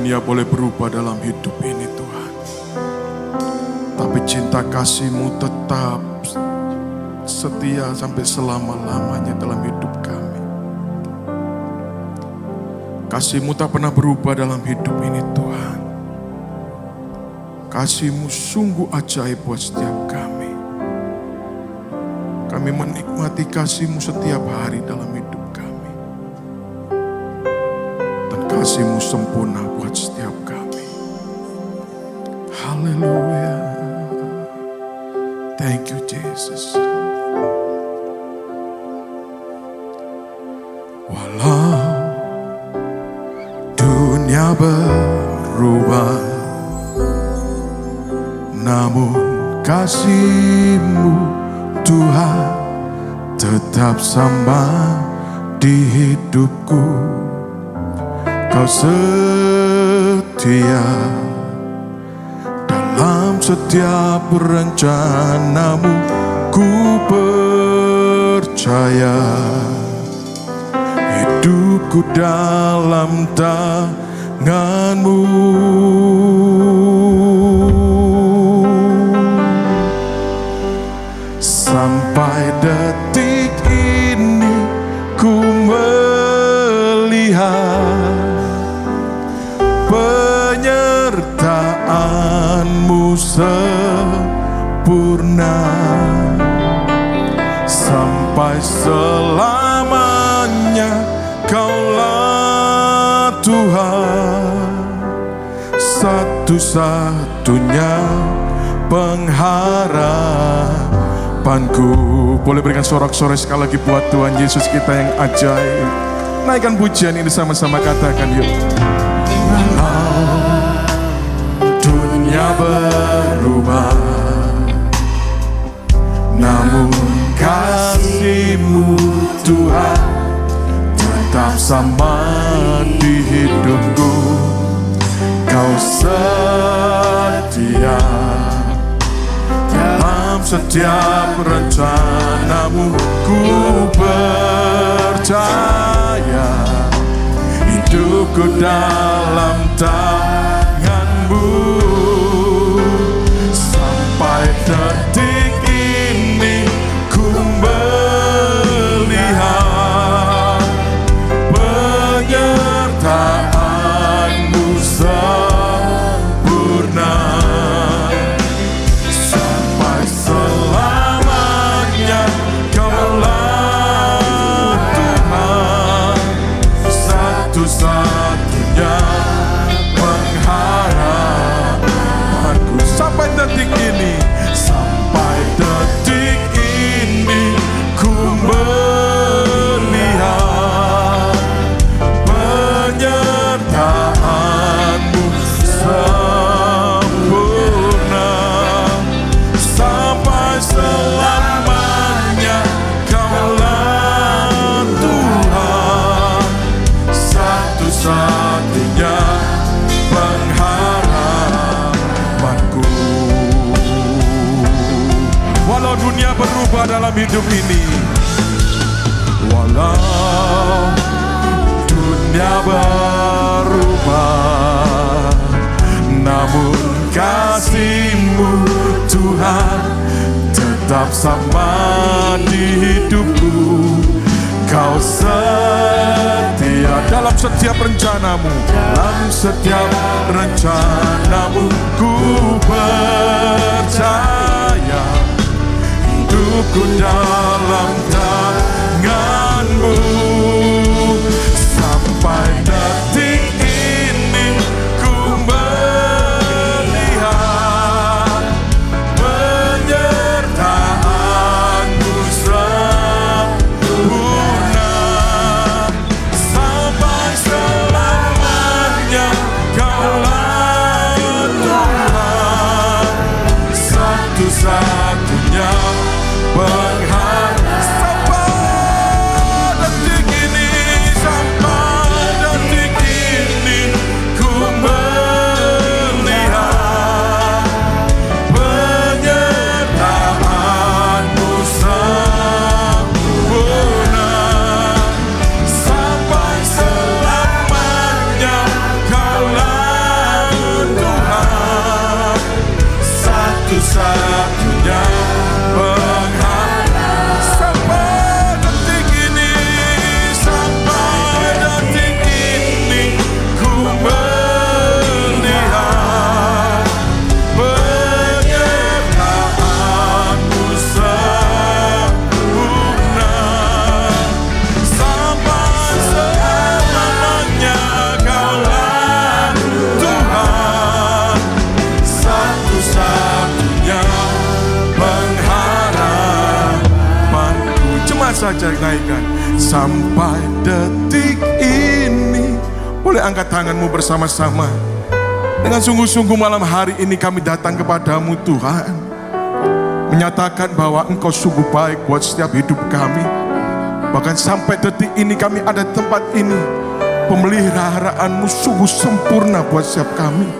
dunia boleh berubah dalam hidup ini Tuhan, tapi cinta kasih-Mu tetap setia sampai selama-lamanya dalam hidup kami. Kasih-Mu tak pernah berubah dalam hidup ini Tuhan. Kasih-Mu sungguh ajaib buat setiap kami. Kami menikmati kasih-Mu setiap hari dalam hidup kami. Dan kasih-Mu sempurna buat setiap kami. Haleluya. Thank you Jesus. Walau dunia berubah, namun kasih-Mu Tuhan tetap sama di hidupku. Kau setia dalam setiap rencana-Mu. Ku percaya hidupku dalam tangan-Mu. Sampai detik ini ku melihat penyertaan-Mu sempurna. Sampai selamanya Kaulah Tuhan, satu-satunya pengharapanku. Boleh berikan sorak-sorai sekali lagi buat Tuhan Yesus kita yang ajaib. Naikkan pujian ini sama-sama, katakan yuk. Walau dunia berubah, namun kasih-Mu Tuhan tetap sama di hidupku. Kau setia dalam setiap rencana-Mu. Ku percaya hidupku dalam tangan-Mu. Sampai detik ini ku melihat penyertaan-Mu sempurna. Sampai selamanya Kaulah Tuhan, satu-satunya pengharapanku. Sampai detik ini, sampai detik ini ku melihat penyertaan-Mu sempurna. Sampai selamanya Kaulah Tuhan, satu-satunya pengharapanku. Walau dunia berubah dalam hidup ini, walau dunia berubah, namun kasih-Mu Tuhan tetap sama di hidupku. Kau setia dalam setiap rencana-Mu, dalam setiap rencana-Mu. Ku percaya hidupku dalam tangan-Mu. Sampai detik ini ku melihat penyertaan-Mu sempurna. Sampai selamanya Kaulah Tuhan, satu-satunya pengharapan. Sampai detik saja naikkan. Sampai detik ini. Boleh angkat tanganmu bersama-sama. Dengan sungguh-sungguh malam hari ini kami datang kepadamu Tuhan. Menyatakan bahwa Engkau sungguh baik buat setiap hidup kami. Bahkan sampai detik ini kami ada di tempat ini. Pemeliharaanmu sungguh sempurna buat setiap kami.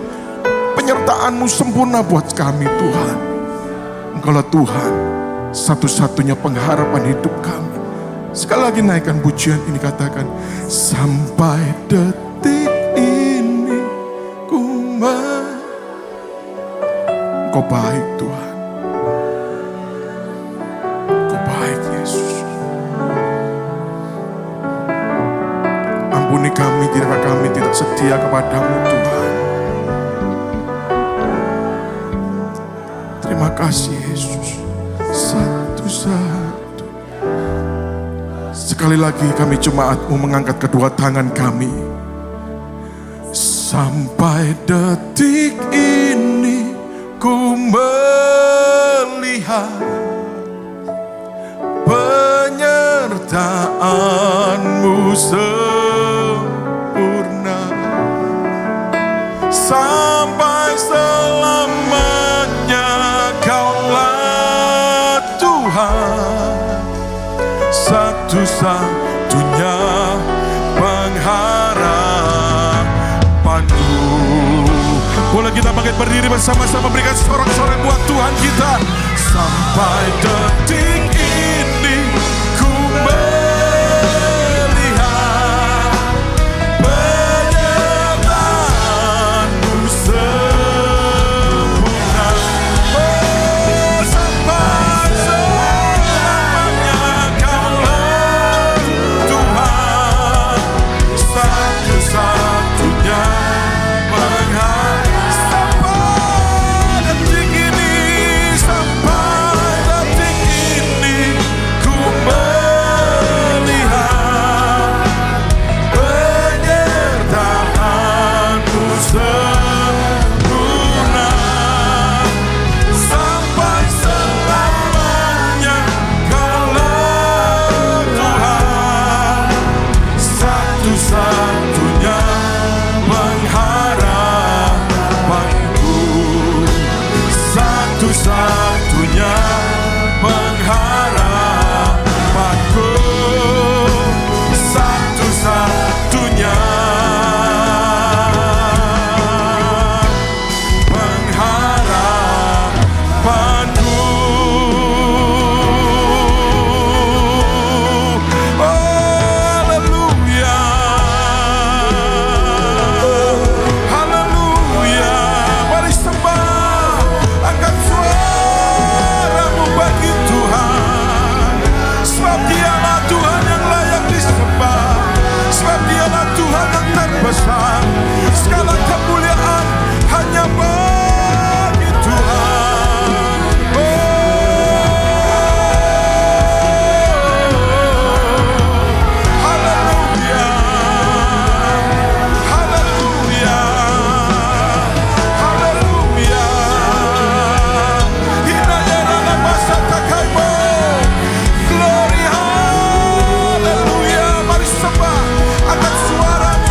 Penyertaanmu sempurna buat kami Tuhan. Engkaulah Tuhan, satu-satunya pengharapan hidup kami. Sekali lagi naikkan pujian ini, katakan, sampai detik ini Engkau baik Tuhan. Engkau baik Yesus. Ampuni kami jika kami tidak setia kepadamu Tuhan. Terima kasih Yesus. Satu-satu. Sekali lagi kami jemaat-Mu mengangkat kedua tangan kami. Sampai detik ini ku melihat penyertaan-Mu sempurna. Sampai selamanya Kaulah Tuhan, satu-satunya pengharapanku. Boleh kita bangkit berdiri bersama-sama, berikan sorak-sorai buat Tuhan kita. Sampai detik ini ku melihat penyertaan-Mu sempurna. Oh, sampai selamanya Kaulah Tuhan, satu-satunya pengharapan. Sampai detik ini, sampai detik ini ku melihat penyertaan-Mu sempurna. Sampai selamanya Kaulah Tuhan, satu-satunya pengharapanku. Satu-satunya pengharapanku. Satu-satunya pengharapanku. Haleluya. Haleluya. Mari sembah, angkat suaramu bagi Tuhan. Sebab Dialah Tuhan yang layak disembah. Sebab Dialah Tuhan yang terbesar. Segala kemuliaan hanya bagi Tuhan. Haleluya. Haleluya. Haleluya. Hinayana masa takaibo. Glory, haleluya. Mari sembah, angkat suaramu,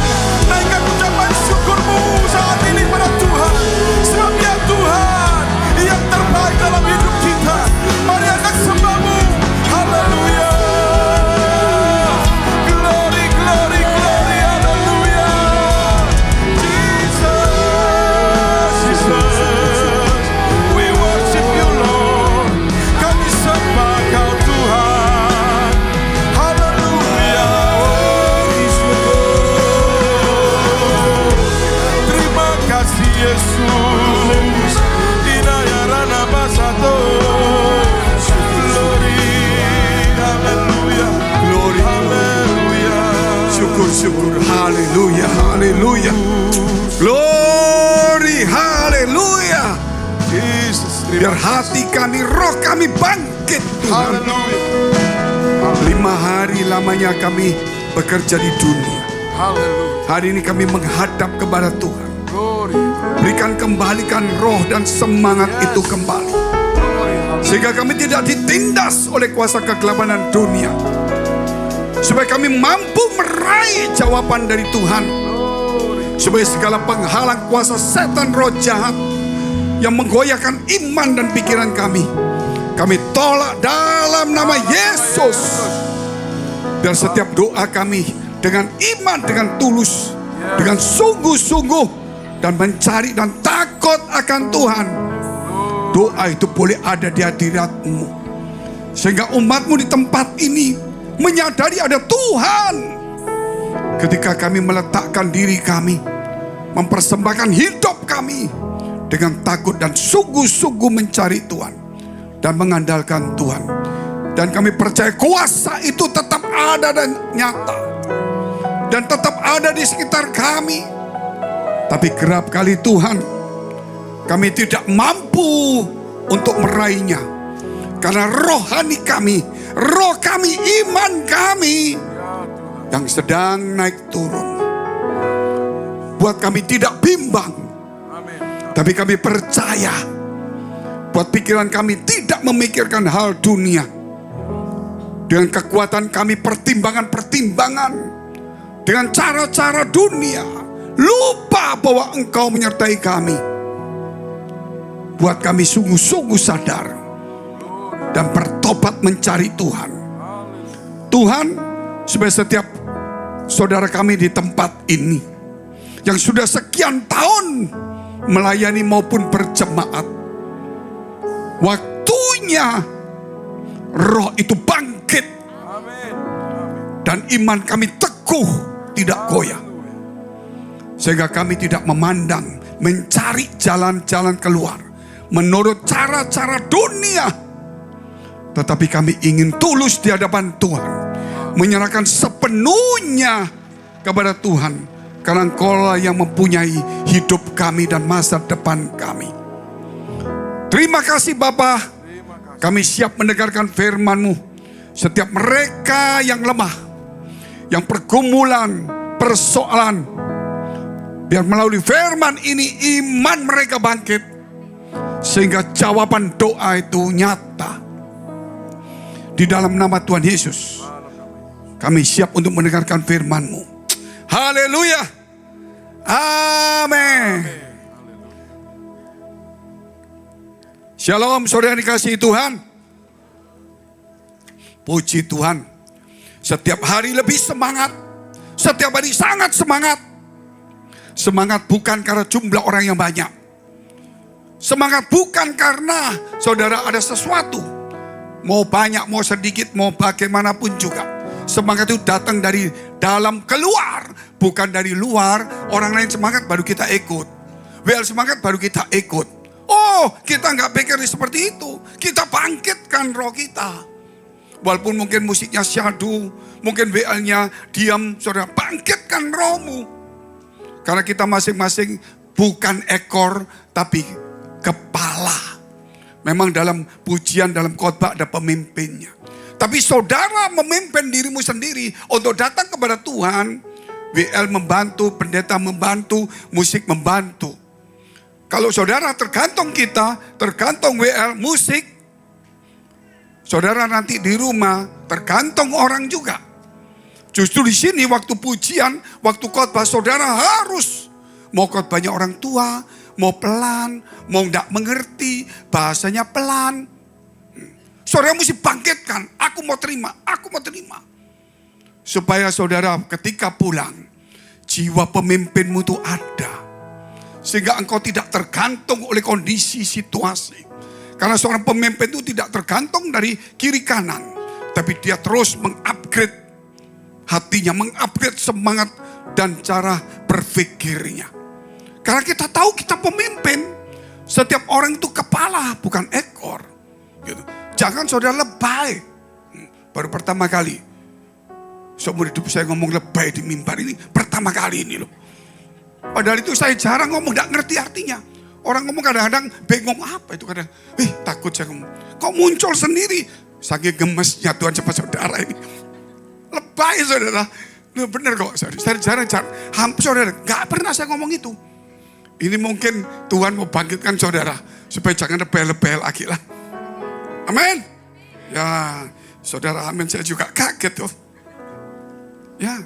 naikkan ucapan syukurmu saat ini pada Tuhan. Sebab Dia Tuhan yang terbaik dalam hidup kita. Mari angkat sembahmu. Haleluya. Glory, glory, glory, haleluya. Jesus, Jesus, we worship you Lord. Kami sembah Kau Tuhan. Haleluya. Terima kasih Yesus. Inayarana basato. Glory, haleluya. Glory, Haleluya. syukur, haleluya, haleluya. Glory, haleluya. Jesus, Biar hati kami, roh kami bangkit Tuhan. haleluya. 5 hari lamanya kami bekerja di dunia. Haleluya. Hari ini kami menghadap kepada Tuhan. Glory, Berikan kembalikan roh dan semangat Yes. itu kembali. glory, haleluya. Sehingga kami tidak ditindas oleh kuasa kegelapan dunia. Supaya kami mampu meraih jawaban dari Tuhan. Supaya segala penghalang kuasa setan roh jahat yang menggoyahkan iman dan pikiran kami tolak dalam nama Yesus. Dan setiap doa kami dengan iman, dengan tulus, dengan sungguh-sungguh, dan mencari dan takut akan Tuhan, doa itu boleh ada di hadirat-Mu, sehingga umat-Mu di tempat ini menyadari ada Tuhan. Ketika kami meletakkan diri kami, mempersembahkan hidup kami dengan takut dan sungguh-sungguh mencari Tuhan dan mengandalkan Tuhan. Dan kami percaya kuasa itu tetap ada dan nyata, dan tetap ada di sekitar kami. Tapi kerap kali Tuhan, kami tidak mampu untuk meraihnya, karena rohani kami, roh kami, iman kami yang sedang naik turun. Buat kami tidak bimbang, tapi kami percaya. Buat pikiran kami tidak memikirkan hal dunia. Dengan kekuatan kami pertimbangan-pertimbangan dengan cara-cara dunia, lupa bahwa Engkau menyertai kami. Buat kami sungguh-sungguh sadar dan bertobat mencari Tuhan. Tuhan, supaya setiap saudara kami di tempat ini yang sudah sekian tahun melayani maupun berjemaat, waktunya roh itu bangkit dan iman kami teguh, tidak goyah, sehingga kami tidak memandang, mencari jalan-jalan keluar menurut cara-cara dunia, tetapi kami ingin tulus di hadapan Tuhan, menyerahkan sepenuhnya kepada Tuhan, karena Engkaulah yang mempunyai hidup kami dan masa depan kami. Terima kasih Bapa, kami siap mendengarkan firman-Mu. Setiap mereka yang lemah, yang pergumulan, persoalan, biar melalui firman ini iman mereka bangkit, sehingga jawaban doa itu nyata. Di dalam nama Tuhan Yesus, kami siap untuk mendengarkan firman-Mu. Haleluya. Amin. Shalom saudara dikasihi Tuhan. Puji Tuhan. Setiap hari lebih semangat. Setiap hari sangat semangat. Semangat bukan karena jumlah orang yang banyak. Semangat bukan karena saudara ada sesuatu. Mau banyak, mau sedikit, mau bagaimanapun juga. Semangat itu datang dari dalam keluar, bukan dari luar. Orang lain semangat baru kita ikut. WL semangat baru kita ikut. Oh, kita nggak pikir seperti itu. Kita bangkitkan roh kita. Walaupun mungkin musiknya syahdu, mungkin WL-nya diam, saudara, bangkitkan rohmu. Karena kita masing-masing bukan ekor, tapi kepala. Memang dalam pujian, dalam khotbah ada pemimpinnya. Tapi saudara memimpin dirimu sendiri untuk datang kepada Tuhan. WL membantu, pendeta membantu, musik membantu. Kalau saudara tergantung kita, tergantung WL, musik, saudara nanti di rumah tergantung orang juga. Justru di sini waktu pujian, waktu khotbah, saudara harus mau khotbahnya orang tua, mau pelan, mau tidak mengerti, bahasanya pelan. Saudara mesti bangkitkan, aku mau terima, aku mau terima. Supaya saudara ketika pulang, jiwa pemimpinmu itu ada. Sehingga engkau tidak tergantung oleh kondisi situasi. Karena seorang pemimpin itu tidak tergantung dari kiri kanan. Tapi dia terus mengupgrade hatinya, mengupgrade semangat dan cara berpikirnya. Karena kita tahu kita pemimpin. Setiap orang itu kepala, bukan ekor. Gitu. Jangan saudara lebay. Baru pertama kali seumur hidup saya ngomong lebay di mimbar ini. Pertama kali ini loh. Padahal itu saya jarang ngomong, gak ngerti artinya. Orang ngomong kadang-kadang bingung apa itu kadang. Takut saya ngomong. Kok muncul sendiri? Saking gemesnya Tuhan cepat saudara ini. Lebay saudara. Bener kok. Saya jarang. Hampir saudara. Gak pernah saya ngomong itu. Ini mungkin Tuhan mau bangkitkan saudara. Supaya jangan lebay-lebay lagi lah. Amin. Ya saudara amin, saya juga kaget tuh. Ya,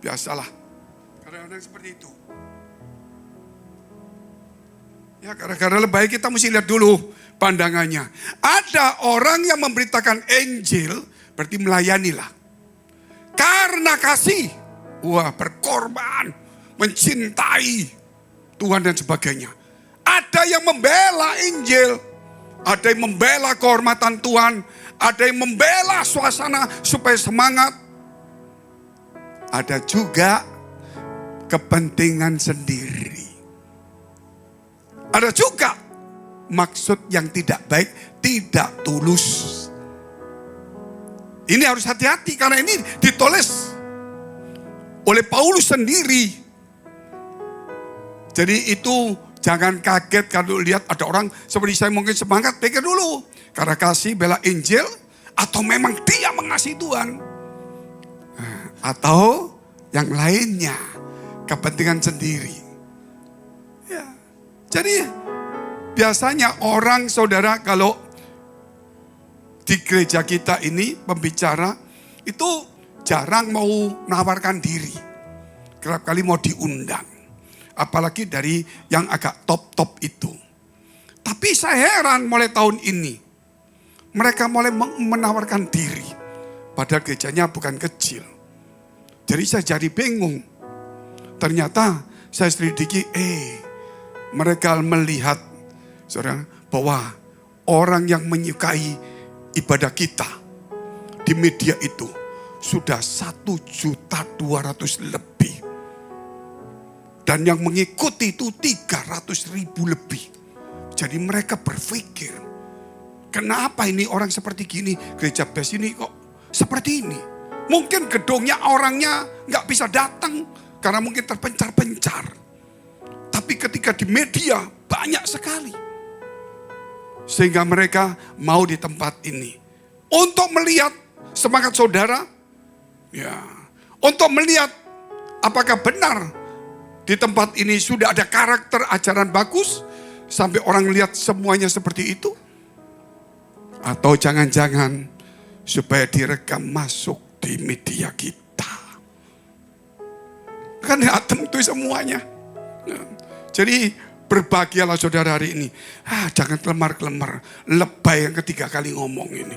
biasalah. Kadang-kadang seperti itu. Ya, gara-gara lebay kita mesti lihat dulu pandangannya. Ada orang yang memberitakan Injil, berarti melayanilah. Karena kasih, wah berkorban, mencintai Tuhan dan sebagainya. Ada yang membela Injil, ada yang membela kehormatan Tuhan, ada yang membela suasana supaya semangat. Ada juga kepentingan sendiri. Ada juga maksud yang tidak baik, tidak tulus. Ini harus hati-hati karena ini ditulis oleh Paulus sendiri. Jadi itu jangan kaget kalau lihat ada orang seperti saya mungkin semangat, pikir dulu. Karena kasih bela Injil atau memang dia mengasihi Tuhan. Atau yang lainnya, kepentingan sendiri. Ya. Jadi biasanya orang saudara kalau di gereja kita ini pembicara itu jarang mau menawarkan diri. Kerap kali mau diundang. Apalagi dari yang agak top-top itu. Tapi saya heran mulai tahun ini. Mereka mulai menawarkan diri. Padahal gerejanya bukan kecil. Jadi saya jadi bingung. Ternyata saya selidiki, mereka melihat saudara, bahwa orang yang menyukai ibadah kita di media itu sudah 1.200.000 lebih. Dan yang mengikuti itu 300.000 lebih. Jadi mereka berpikir, kenapa ini orang seperti gini? Gereja Bes ini kok seperti ini? Mungkin gedungnya orangnya nggak bisa datang karena mungkin terpencar-pencar. Tapi ketika di media banyak sekali. Sehingga mereka mau di tempat ini. Untuk melihat semangat saudara. Ya. Untuk melihat apakah benar di tempat ini sudah ada karakter ajaran bagus. Sampai orang lihat semuanya seperti itu. Atau jangan-jangan supaya direkam masuk di media kita. Kan tentu semuanya. Jadi berbahagialah saudara hari ini. Jangan kelemar-kelemar. Lebay yang ketiga kali ngomong ini.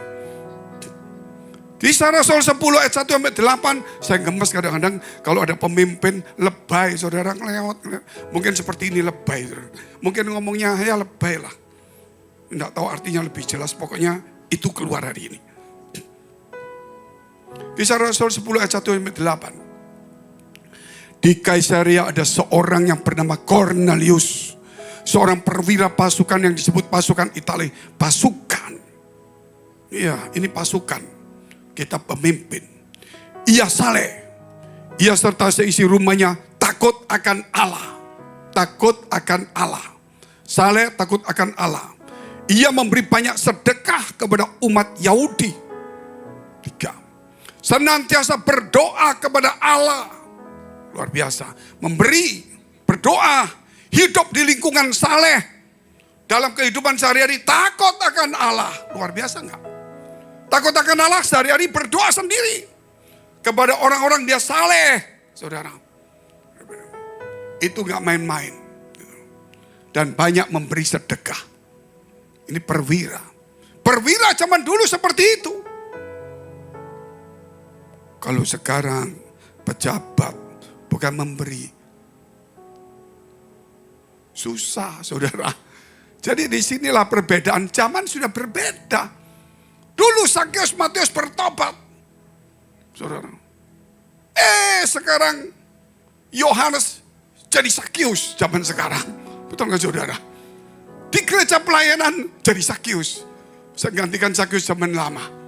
Kisah Rasul 10 ayat 1 sampai 8. Saya gemes kadang-kadang kalau ada pemimpin lebay. Saudara ngelewat. Mungkin seperti ini lebay. Mungkin ngomongnya ya lebay lah. Tidak tahu artinya lebih jelas. Pokoknya itu keluar hari ini. Kisah Rasul 10 ayat 1 sampai 8. Di Kaisaria ada seorang yang bernama Cornelius. Seorang perwira pasukan yang disebut pasukan Italia. Pasukan. Iya, ini pasukan. Kita pemimpin. Ia saleh. Ia serta seisi rumahnya takut akan Allah. Takut akan Allah. Saleh takut akan Allah. Ia memberi banyak sedekah kepada umat Yahudi. 3. Senantiasa berdoa kepada Allah. Luar biasa. Memberi, berdoa, hidup di lingkungan saleh. Dalam kehidupan sehari-hari takut akan Allah. Luar biasa enggak? Takut akan Allah sehari-hari berdoa sendiri. Kepada orang-orang dia saleh. Saudara. Itu enggak main-main. Dan banyak memberi sedekah. Ini perwira. Perwira zaman dulu seperti itu. Kalau sekarang pejabat bukan memberi. Susah saudara. Jadi disinilah perbedaan. Zaman sudah berbeda. Dulu Sakyus Matius bertobat. Saudara. Sekarang Yohanes jadi Sakyus zaman sekarang. Betul nggak saudara? Di gereja pelayanan jadi Sakyus. Saya gantikan Sakyus zaman lama.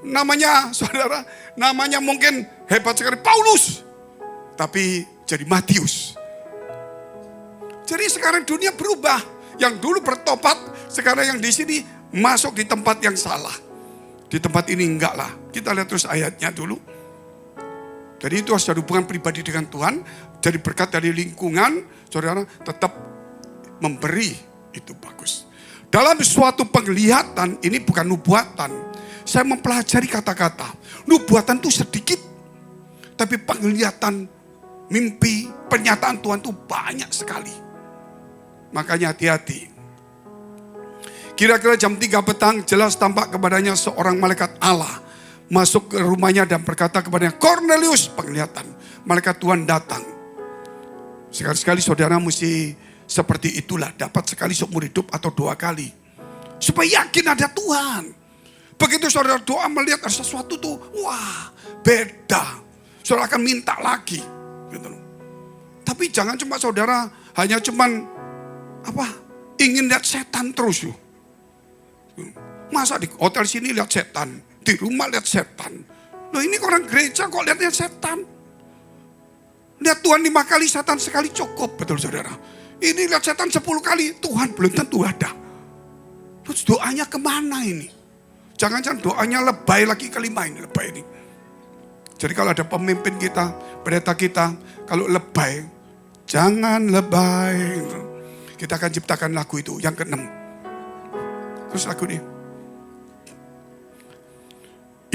Namanya saudara, namanya mungkin hebat sekali Paulus. Tapi jadi Matius. Jadi sekarang dunia berubah. Yang dulu bertobat, sekarang yang di sini masuk di tempat yang salah. Di tempat ini enggak lah. Kita lihat terus ayatnya dulu. Jadi itu harus ada hubungan pribadi dengan Tuhan. Jadi berkat dari lingkungan, saudara tetap memberi. Itu bagus. Dalam suatu penglihatan, ini bukan nubuatan. Saya mempelajari kata-kata. Nubuatan itu sedikit. Tapi penglihatan, mimpi, pernyataan Tuhan itu banyak sekali. Makanya hati-hati. Kira-kira jam 3 petang jelas tampak kepadanya seorang malaikat Allah. Masuk ke rumahnya dan berkata kepadanya, Cornelius, penglihatan. Malaikat Tuhan datang. Sekali-sekali saudara mesti seperti itulah. Dapat sekali seumur hidup atau 2 kali. Supaya yakin ada Tuhan. Begitu saudara doa melihat ada sesuatu tuh, wah beda. Saudara akan minta lagi. Gitu. Tapi jangan cuma saudara hanya cuman ingin lihat setan terus yuk. Masa di hotel sini lihat setan, di rumah lihat setan. Loh ini orang gereja kok lihat setan. Lihat Tuhan 5 kali, setan sekali cukup, betul saudara. Ini lihat setan 10 kali, Tuhan belum tentu ada. Terus doanya kemana ini? Jangan-jangan doanya lebay lagi kelima ini, lebay ini. Jadi kalau ada pemimpin kita, pendeta kita, kalau lebay, jangan lebay. Kita akan ciptakan lagu itu, yang ke-6. Terus lagu ini.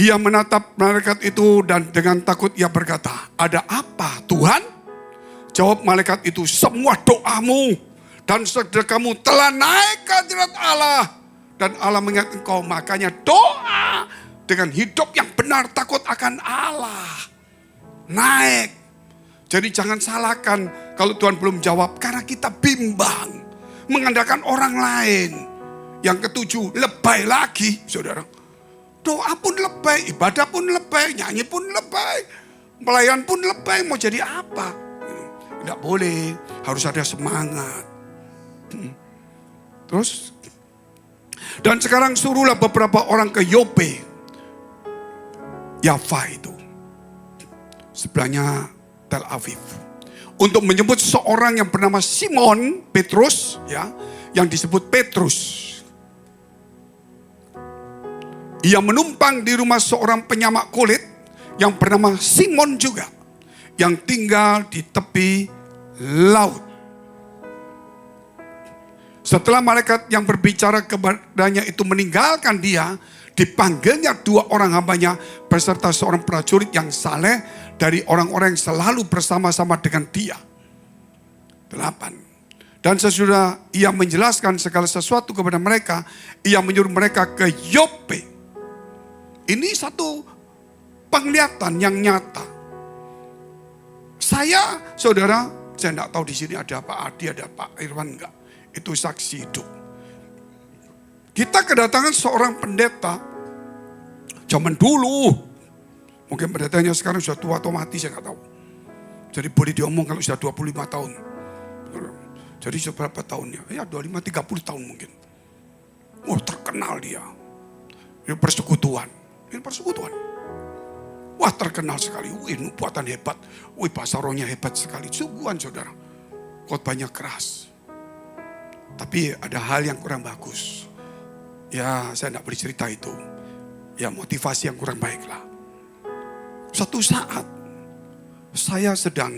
Ia menatap malaikat itu dan dengan takut ia berkata, ada apa Tuhan? Jawab malaikat itu, semua doamu dan sedekahmu telah naik ke hadirat Allah. Dan Allah mengingat engkau, makanya doa dengan hidup yang benar takut akan Allah. Naik. Jadi jangan salahkan kalau Tuhan belum jawab karena kita bimbang. Mengandalkan orang lain. Yang ke-7, lebay lagi saudara. Doa pun lebay, ibadah pun lebay, nyanyi pun lebay. Pelayan pun lebay, mau jadi apa? Tidak boleh, harus ada semangat. Terus, dan sekarang suruhlah beberapa orang ke Yope. Yafa itu. Sebelahnya Tel Aviv. Untuk menyebut seorang yang bernama Simon Petrus, ya, yang disebut Petrus. Ia menumpang di rumah seorang penyamak kulit yang bernama Simon juga, yang tinggal di tepi laut. Setelah malaikat yang berbicara kepadanya itu meninggalkan dia, dipanggilnya 2 orang hambanya beserta seorang prajurit yang saleh dari orang-orang yang selalu bersama-sama dengan dia. 8. Dan sesudah ia menjelaskan segala sesuatu kepada mereka, ia menyuruh mereka ke Yope. Ini satu penglihatan yang nyata. Saya tidak tahu di sini ada Pak Adi, ada Pak Irwan enggak. Itu saksi hidup. Kita kedatangan seorang pendeta zaman dulu. Mungkin pendetanya sekarang sudah tua atau mati, saya nggak tahu. Jadi boleh diomong kalau sudah 25 tahun. Jadi seberapa tahunnya? Ya 25-30 tahun mungkin. Oh terkenal dia. Ini persekutuan. Wah terkenal sekali. Wih nubuatan hebat. Wih bahasa rohnya hebat sekali. Sungguhan saudara. Khotbahnya keras. Tapi ada hal yang kurang bagus. Ya saya tidak boleh cerita itu. Ya motivasi yang kurang baik lah. Satu saat saya sedang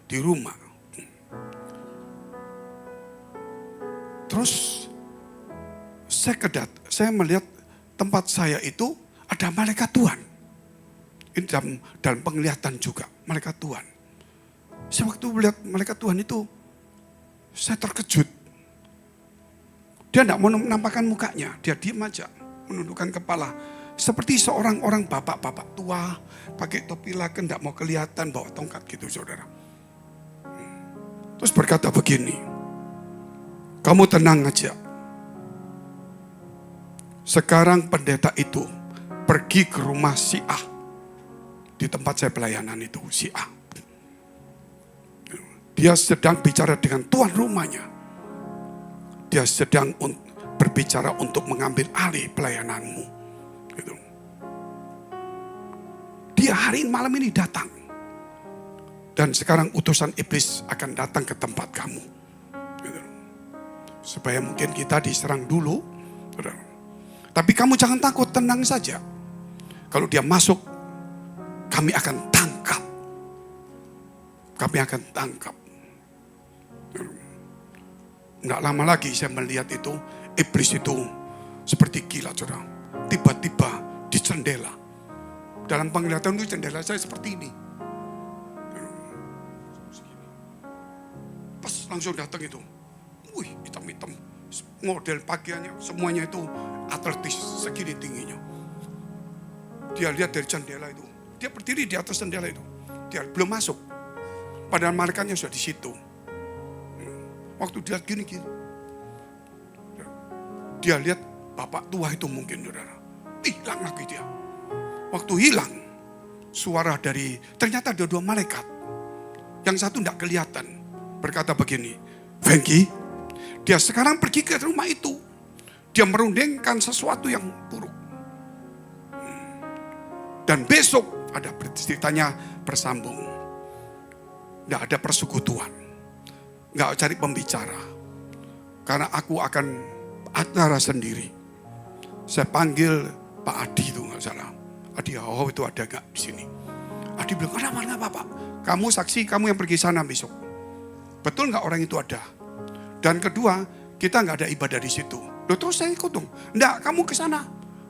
di rumah. Terus saya melihat tempat saya itu ada malaikat Tuhan. Ini dalam penglihatan juga malaikat Tuhan. Saya waktu melihat malaikat Tuhan itu saya terkejut. Dia tidak mau menampakkan mukanya, dia diam aja, menundukkan kepala. Seperti seorang orang bapak-bapak tua, pakai topi laken, tidak mau kelihatan, bawa tongkat gitu saudara. Terus berkata begini, kamu tenang aja. Sekarang pendeta itu pergi ke rumah si A. Di tempat saya pelayanan itu, si A. Dia sedang bicara dengan tuan rumahnya. Dia sedang berbicara untuk mengambil alih pelayananmu. Gitu. Dia hari malam ini datang. Dan sekarang utusan iblis akan datang ke tempat kamu. Gitu. Supaya mungkin kita diserang dulu. Tapi kamu jangan takut, tenang saja. Kalau dia masuk, kami akan tangkap. Kami akan tangkap. Nggak lama lagi saya melihat itu, iblis itu seperti gila saudara. Tiba-tiba di jendela. Dalam penglihatan itu jendela saya seperti ini. langsung datang itu. Wih, hitam-hitam. Model pakaiannya semuanya itu atletis, segini tingginya. Dia lihat dari jendela itu. Dia berdiri di atas jendela itu. Dia belum masuk. Padahal malaikatnya sudah di situ. Waktu dia lihat gini. Dia lihat bapak tua itu mungkin, saudara. Hilang lagi dia. Waktu hilang, suara dari, ternyata ada 2 malaikat. Yang satu tidak kelihatan. Berkata begini, Frankie, dia sekarang pergi ke rumah itu. Dia merundingkan sesuatu yang buruk. Dan besok ada ceritanya bersambung. Tidak ada persekutuan. Nggak cari pembicara. Karena aku akan acara sendiri. Saya panggil Pak Adi itu nggak salah. Adi, oh itu ada nggak di sini? Adi bilang, ada mana Bapak? Kamu saksi, kamu yang pergi sana besok. Betul nggak orang itu ada? Dan kedua, kita nggak ada ibadah di situ. Loh, terus saya ikut dong. Enggak, kamu ke sana.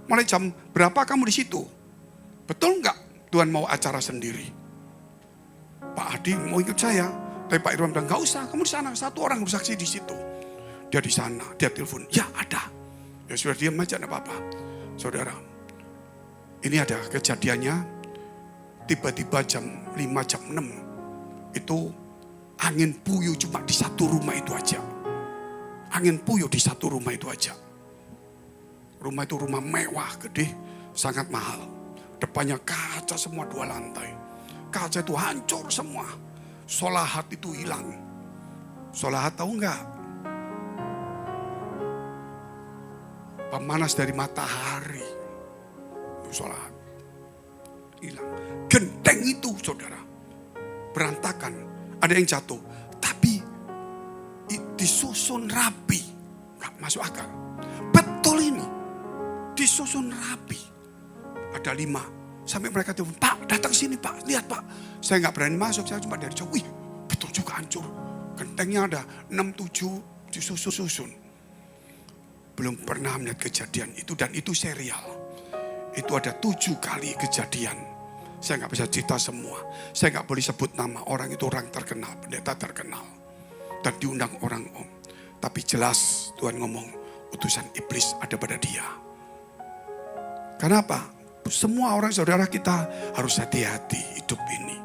Mulai jam berapa kamu di situ? Betul nggak Tuhan mau acara sendiri? Pak Adi mau ikut saya. Tapi Pak Irwan bilang, nggak usah, kamu di sana. Satu orang bersaksi di situ. Dia di sana, dia telepon. Ya ada. Ya sudah, diam aja, enggak apa-apa. Saudara, ini ada kejadiannya. Tiba-tiba jam 5, jam 6. Itu angin puyuh cuma di satu rumah itu aja. Angin puyuh di satu rumah itu aja. Rumah itu rumah mewah, gede, sangat mahal. Depannya kaca semua 2 lantai. Kaca itu hancur semua. Solahat itu hilang. Solahat tahu enggak? Pemanas dari matahari. Solahat. Hilang. Genteng itu, saudara, berantakan. Ada yang jatuh. Tapi disusun rapi. Gak masuk akal. Betul ini. Disusun rapi. Ada 5. Sampai mereka telepon, Pak datang sini Pak. Lihat Pak. Saya gak berani masuk. Saya cuma dari jauh. Wih, betul juga hancur. Gentengnya ada 6-7 disusun-susun. Belum pernah melihat kejadian itu. Dan itu serial. Itu ada 7 kali kejadian. Saya gak bisa cerita semua. Saya gak boleh sebut nama. Orang itu orang terkenal. Pendeta terkenal. Dan diundang orang om. Tapi jelas Tuhan ngomong, utusan iblis ada pada dia. Kenapa? Semua orang saudara kita harus hati-hati hidup ini.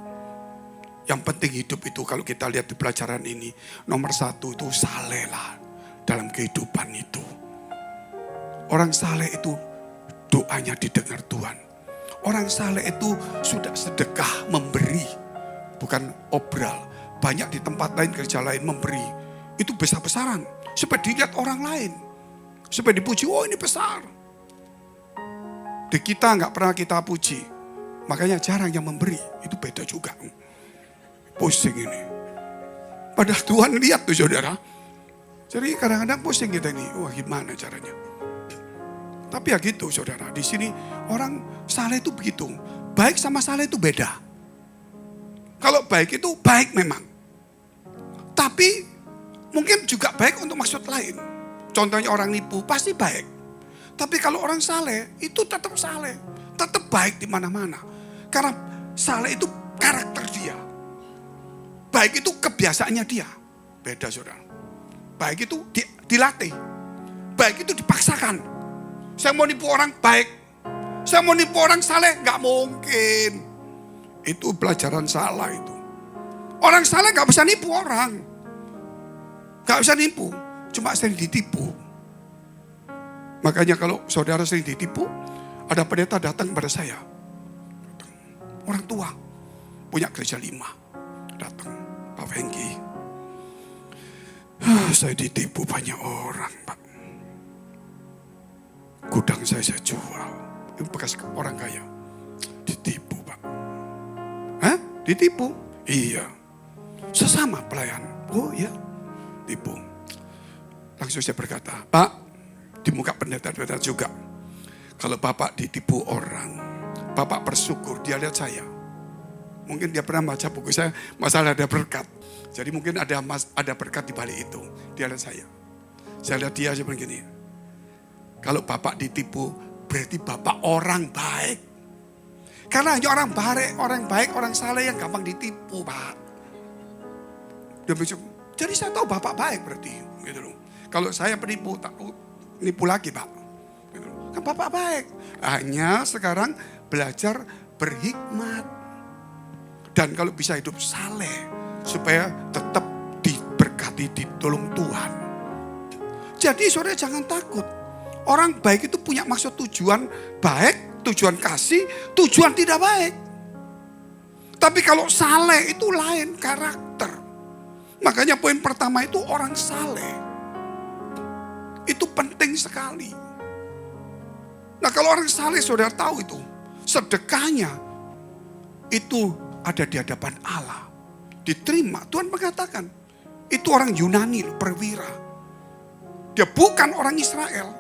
Yang penting hidup itu kalau kita lihat di pelajaran ini. Nomor 1 itu saleh lah dalam kehidupan itu. Orang saleh itu doanya didengar Tuhan. Orang saleh itu sudah sedekah memberi. Bukan obral. Banyak di tempat lain, kerja lain memberi. Itu besar-besaran. Supaya dilihat orang lain. Supaya dipuji, oh ini besar. Di kita nggak pernah kita puji. Makanya jarang yang memberi. Itu beda juga. Pusing ini. Padahal Tuhan lihat tuh saudara. Jadi kadang-kadang pusing kita ini. Wah gimana caranya. Tapi ya gitu saudara. Di sini orang saleh itu begitu. Baik sama saleh itu beda. Kalau baik itu baik memang. Tapi mungkin juga baik untuk maksud lain. Contohnya orang nipu pasti baik. Tapi kalau orang saleh itu tetap saleh. Tetap baik di mana-mana. Karena saleh itu karakter dia. Baik itu kebiasaannya dia. Beda saudara. Baik itu dilatih. Baik itu dipaksakan. Saya mau nipu orang baik. Saya mau nipu orang saleh. Gak mungkin. Itu pelajaran salah itu. Orang saleh gak bisa nipu orang. Gak bisa nipu. Cuma sering ditipu. Makanya kalau saudara sering ditipu. Ada pendeta datang kepada saya. Orang tua. Punya gereja 5. Datang. Pak Fengki. Saya ditipu banyak orang Pak. Gudang saya jual. Itu bekas orang kaya. Ditipu Pak. Hah? Ditipu? Iya. Sesama pelayan. Oh iya. Tipu. Langsung saya berkata, Pak, di muka pendeta-pendeta juga. Kalau Bapak ditipu orang, Bapak bersyukur dia lihat saya. Mungkin dia pernah baca buku saya, masalah ada berkat. Jadi mungkin ada berkat di balik itu. Dia lihat saya. Saya lihat dia seperti begini. Kalau Bapak ditipu, berarti Bapak orang baik. Karena hanya orang baik, orang saleh yang gampang ditipu, Pak. Dia bilang, Jadi saya tahu Bapak baik berarti. Gitu loh. Kalau saya penipu, nipu lagi Pak. Gitu loh. Kan Bapak baik. Hanya sekarang belajar berhikmat. Dan kalau bisa hidup saleh. Supaya tetap diberkati, ditolong Tuhan. Jadi saudara jangan takut. Orang baik itu punya maksud tujuan baik, tujuan kasih, tujuan tidak baik. Tapi kalau saleh itu lain karakter. Makanya poin pertama itu orang saleh. Itu penting sekali. Nah kalau orang saleh saudara tahu itu. Sedekahnya itu ada di hadapan Allah. Diterima. Tuhan mengatakan. Itu orang Yunani perwira. Dia bukan orang Israel.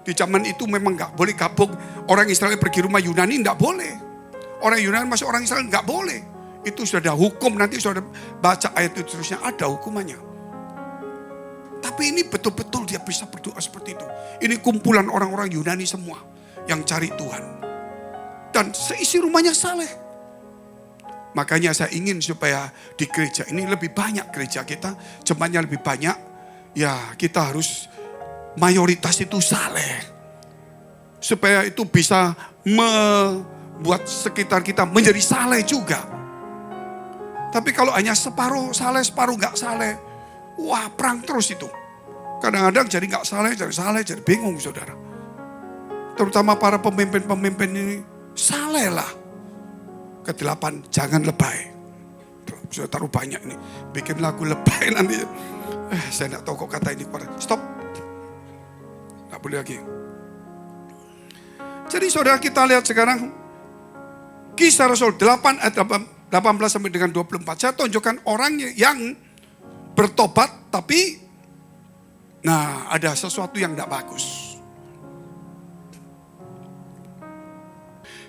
Di zaman itu memang gak boleh gabung. Orang Israel pergi rumah Yunani gak boleh. Orang Yunani masuk orang Israel gak boleh. Itu sudah ada hukum. Nanti sudah baca ayat itu terusnya ada hukumannya. Tapi ini betul-betul dia bisa berdoa seperti itu. Ini kumpulan orang-orang Yunani semua. Yang cari Tuhan. Dan seisi rumahnya saleh. Makanya saya ingin supaya di gereja ini lebih banyak gereja kita. Jemaatnya lebih banyak. Ya kita harus mayoritas itu saleh. Supaya itu bisa membuat sekitar kita menjadi saleh juga. Tapi kalau hanya separuh saleh, separuh gak saleh. Wah perang terus itu. Kadang-kadang jadi gak saleh, jadi bingung saudara. Terutama para pemimpin-pemimpin ini. Saleh lah. Kedelapan, jangan lebay. Sudah taruh banyak ini. Bikin lagu lebay nanti. Saya tidak tahu kok kata ini. Stop. Tidak boleh lagi. Jadi saudara kita lihat sekarang. Kisah Rasul 8 ayat 18 sampai dengan 24. Saya tunjukkan orang yang bertobat. Tapi ada sesuatu yang tidak bagus.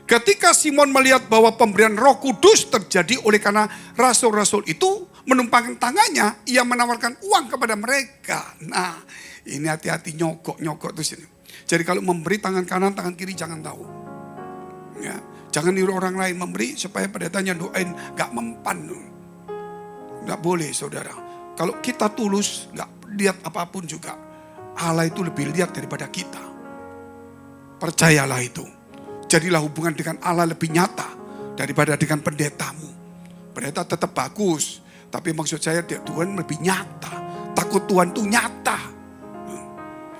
Ketika Simon melihat bahwa pemberian Roh Kudus terjadi oleh karena rasul-rasul itu menumpangkan tangannya, ia menawarkan uang kepada mereka. Nah, ini hati-hati nyogok itu sini. Jadi kalau memberi tangan kanan, tangan kiri jangan tahu. Ya, jangan niru orang lain memberi supaya pendetanya doain, gak mempan. Gak boleh saudara. Kalau kita tulus, gak lihat apapun juga. Allah itu lebih lihat daripada kita. Percayalah itu. Jadilah hubungan dengan Allah lebih nyata daripada dengan pendetamu. Pendeta tetap bagus, tapi maksud saya Tuhan lebih nyata. Takut Tuhan itu nyata.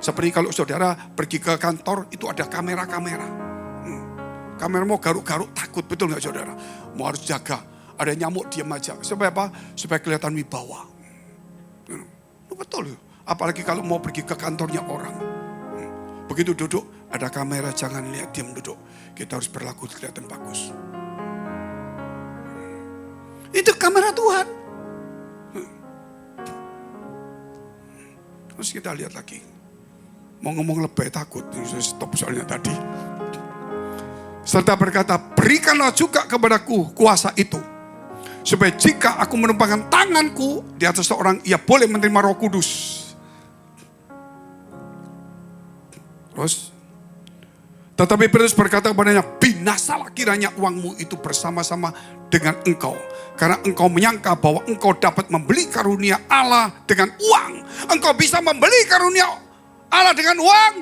Seperti kalau saudara pergi ke kantor itu ada kamera-kamera. Kamera mau garuk-garuk takut, betul nggak saudara? Mau harus jaga. Ada nyamuk diam aja. Supaya apa? Supaya kelihatan wibawa. Betul. Apalagi kalau mau pergi ke kantornya orang. Begitu duduk, ada kamera, jangan lihat diam duduk. Kita harus berlaku kelihatan bagus. Itu kamera Tuhan. Terus kita lihat lagi. Mau ngomong lebay takut. Saya stop soalnya tadi. Serta berkata, berikanlah juga kepadaku kuasa itu. Supaya jika aku menumpangkan tanganku di atas seorang, ia boleh menerima Roh Kudus. Terus, tetapi Petrus berkata kepadanya, binasalah kiranya uangmu itu bersama-sama dengan engkau. Karena engkau menyangka bahwa engkau dapat membeli karunia Allah dengan uang. Engkau bisa membeli karunia Allah dengan uang.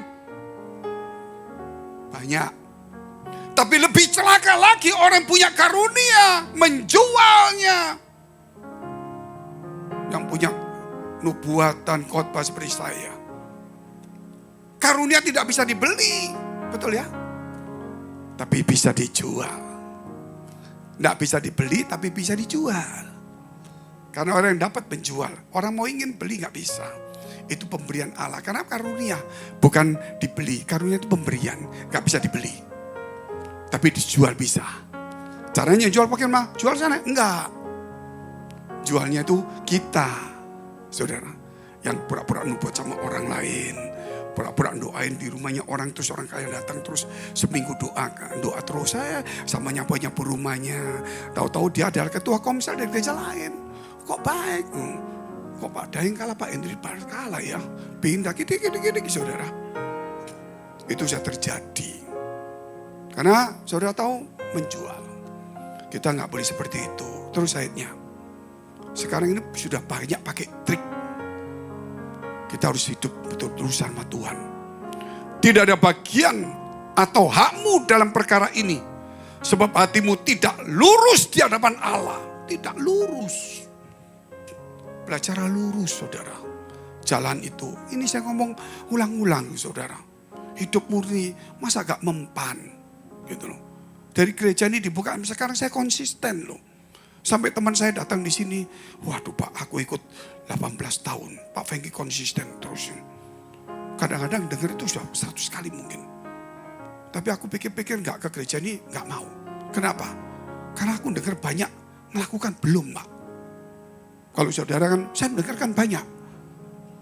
Banyak. Tapi lebih celaka lagi orang punya karunia menjualnya. Yang punya nubuatan khotbah seperti saya. Karunia tidak bisa dibeli. Betul ya? Tapi bisa dijual. Tidak bisa dibeli tapi bisa dijual. Karena orang yang dapat menjual. Orang mau ingin beli gak bisa. Itu pemberian Allah. Karena karunia bukan dibeli. Karunia itu pemberian. Gak bisa dibeli. Tapi dijual bisa. Caranya jual pakai mana? Jual sana? Enggak. Jualnya itu kita. Saudara. Yang pura-pura nubuat sama orang lain. Pura-pura doain di rumahnya orang, terus orang kaya datang terus seminggu doa terus saya sama nyapu rumahnya. Tahu-tahu dia adalah ketua komsel dari gereja lain. Kok baik? Kok Pak Daeng kalah, Pak Hendri kalah ya? Pindah gini saudara. Itu sudah terjadi. Karena saudara tahu menjual. Kita nggak boleh seperti itu. Terus ayatnya. Sekarang ini sudah banyak pakai trik. Kita harus hidup betul-betul sama Tuhan. Tidak ada bagian atau hakmu dalam perkara ini. Sebab hatimu tidak lurus di hadapan Allah. Tidak lurus. Belajar lurus, saudara. Jalan itu. Ini saya ngomong ulang-ulang, saudara. Hidup murni, masa gak mempan. Gitu loh. Dari gereja ini dibuka, sekarang saya konsisten loh. Sampai teman saya datang di sini. Waduh Pak, aku ikut 18 tahun. Pak Fengki konsisten terus. Kadang-kadang dengar itu sudah 100 kali mungkin. Tapi aku pikir-pikir gak ke gereja ini gak mau. Kenapa? Karena aku dengar banyak melakukan belum Pak. Kalau saudara kan, saya mendengarkan banyak.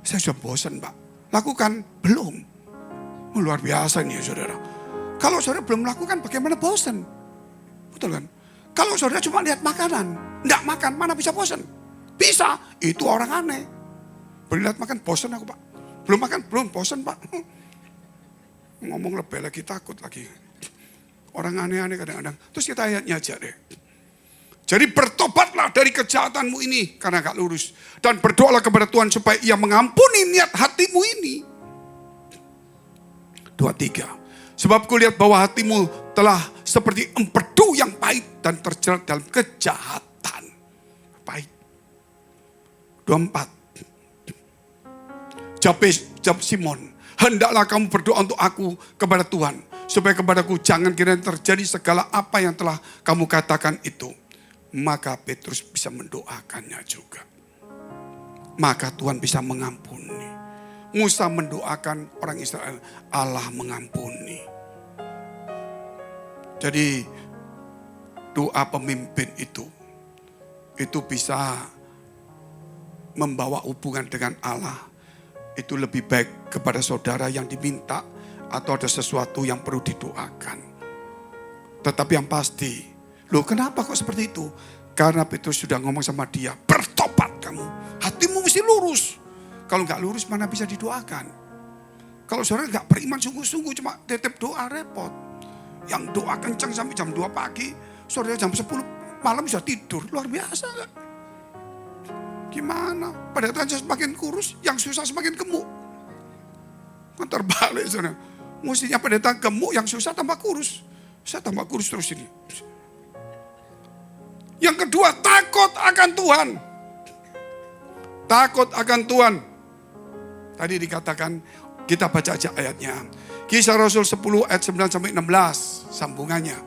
Saya sudah bosan Pak. Lakukan belum. Luar biasa nih saudara. Kalau saudara belum melakukan bagaimana bosan? Betul kan? Kalau saudara cuma lihat makanan, enggak makan, mana bisa bosan? Bisa, itu orang aneh. Lihat makan bosan aku Pak. Belum makan, belum bosan Pak. Ngomong lebih lagi takut lagi. Orang aneh-aneh kadang-kadang. Terus kita ayatnya aja deh. Jadi bertobatlah dari kejahatanmu ini karena gak lurus. Dan berdoalah kepada Tuhan supaya ia mengampuni niat hatimu ini. 23. Sebab kulihat bahwa hatimu telah seperti empedu yang pahit dan terjerat dalam kejahatan. Pahit. 24. Jawab Simon. Hendaklah kamu berdoa untuk aku kepada Tuhan. Supaya kepadaku jangan kiranya terjadi segala apa yang telah kamu katakan itu. Maka Petrus bisa mendoakannya juga. Maka Tuhan bisa mengampuni. Musa mendoakan orang Israel. Allah mengampuni. Jadi doa pemimpin itu bisa membawa hubungan dengan Allah. Itu lebih baik kepada saudara yang diminta atau ada sesuatu yang perlu didoakan. Tetapi yang pasti, loh kenapa kok seperti itu? Karena Petrus sudah ngomong sama dia, bertobat kamu. Hatimu mesti lurus. Kalau nggak lurus mana bisa didoakan. Kalau saudara nggak beriman sungguh-sungguh cuma tetap doa repot. Yang doa kencang sampai jam 2 pagi, saudara jam 10 malam bisa tidur. Luar biasa gak? Gimana? Pada saat semakin kurus, yang susah semakin gemuk. Kan terbalik saudara. Mestinya pada saat gemuk, yang susah tambah kurus. Saya tambah kurus terus ini. Yang kedua, takut akan Tuhan. Takut akan Tuhan. Tadi dikatakan, kita baca aja ayatnya. Kisah Rasul 10 ayat 9 sampai 16, sambungannya.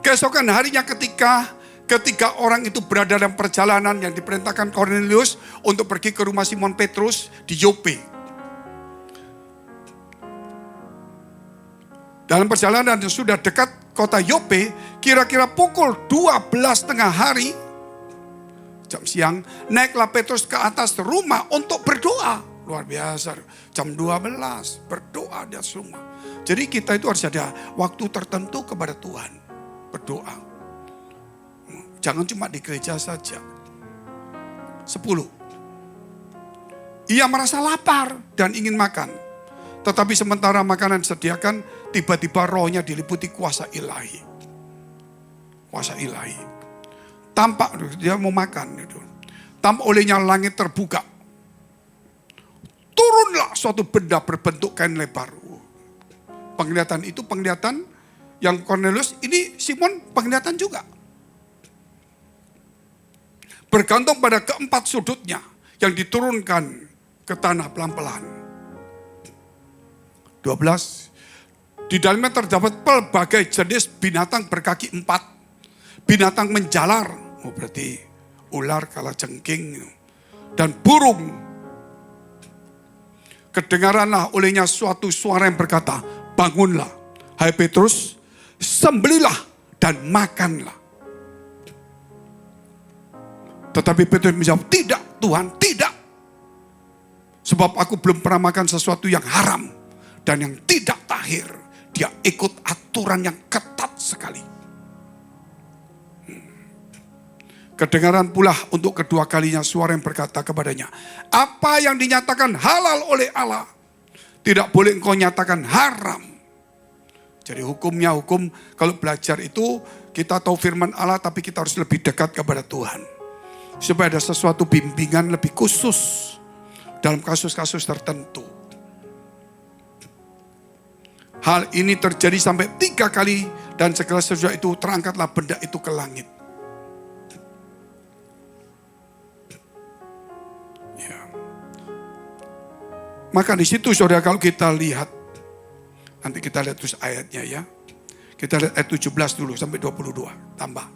Keesokan harinya ketika orang itu berada dalam perjalanan yang diperintahkan Cornelius untuk pergi ke rumah Simon Petrus di Yope. Dalam perjalanan yang sudah dekat kota Yope, kira-kira pukul 12 tengah hari, jam siang, naiklah Petrus ke atas rumah untuk berdoa. Luar biasa, jam 12 berdoa di atas rumah. Jadi kita itu harus ada waktu tertentu kepada Tuhan. Berdoa. Jangan cuma di gereja saja. 10. Ia merasa lapar dan ingin makan. Tetapi sementara makanan disediakan, tiba-tiba rohnya diliputi kuasa ilahi. Kuasa ilahi. Tampak dia mau makan. Tampak olehnya langit terbuka. Turunlah suatu benda berbentuk kain lebar. Penglihatan itu penglihatan yang Cornelius, ini Simon penglihatan juga. Bergantung pada keempat sudutnya yang diturunkan ke tanah pelan-pelan. 12. Di dalamnya terdapat pelbagai jenis binatang berkaki 4. Binatang menjalar, berarti ular, kalajengking, dan burung. Kedengaranlah olehnya suatu suara yang berkata, bangunlah, hai Petrus, sembelilah dan makanlah. Tetapi Petrus menjawab, tidak Tuhan, tidak. Sebab aku belum pernah makan sesuatu yang haram dan yang tidak tahir. Dia ikut aturan yang ketat sekali. Kedengaran pula untuk kedua kalinya suara yang berkata kepadanya, apa yang dinyatakan halal oleh Allah, tidak boleh engkau nyatakan haram. Jadi hukumnya hukum kalau belajar itu Kita tahu firman Allah, tapi kita harus lebih dekat kepada Tuhan. Supaya ada sesuatu bimbingan lebih khusus dalam kasus-kasus tertentu. Hal ini terjadi sampai 3 kali dan segala sesuatu itu terangkatlah benda itu ke langit. Ya. Maka di situ saudara kalau kita lihat, nanti kita lihat terus ayatnya ya. Kita lihat ayat 17 dulu sampai 22, tambah.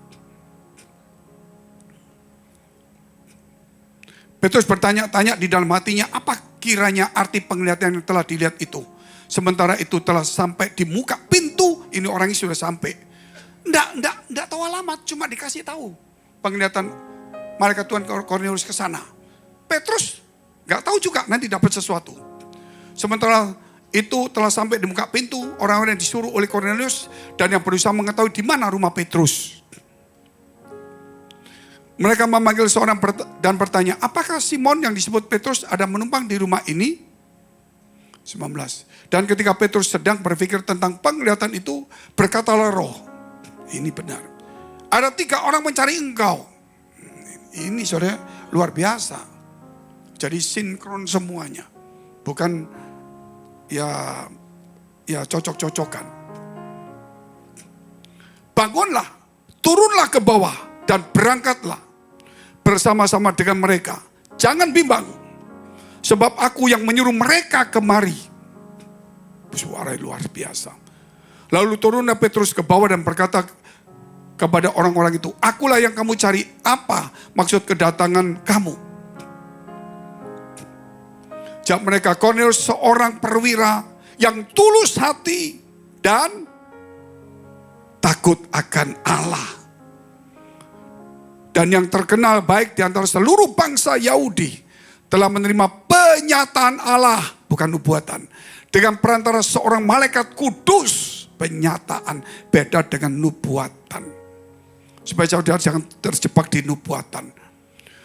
Petrus bertanya-tanya di dalam hatinya, apa kiranya arti penglihatan yang telah dilihat itu? Sementara itu telah sampai di muka pintu, ini orangnya sudah sampai. Enggak tahu alamat, cuma dikasih tahu. Penglihatan malaikat Tuhan Kornelius ke sana. Petrus enggak tahu juga, nanti dapat sesuatu. Sementara itu telah sampai di muka pintu, orang-orang yang disuruh oleh Kornelius dan yang berusaha mengetahui di mana rumah Petrus. Mereka memanggil seorang dan bertanya, apakah Simon yang disebut Petrus ada menumpang di rumah ini? 19. Dan ketika Petrus sedang berpikir tentang penglihatan itu, berkatalah roh. Ini benar. Ada 3 orang mencari engkau. Ini saudara luar biasa. Jadi sinkron semuanya. Bukan ya cocok-cocokan. Bangunlah, turunlah ke bawah dan berangkatlah bersama-sama dengan mereka. Jangan bimbang, sebab aku yang menyuruh mereka kemari. Suara luar biasa. Lalu turunlah Petrus ke bawah dan berkata kepada orang-orang itu, akulah yang kamu cari, apa maksud kedatangan kamu? Jawab mereka, Kornelius seorang perwira yang tulus hati dan takut akan Allah. Dan yang terkenal baik di antara seluruh bangsa Yahudi telah menerima penyataan Allah, bukan nubuatan. Dengan perantara seorang malaikat kudus, penyataan beda dengan nubuatan. Supaya saudara jangan terjebak di nubuatan.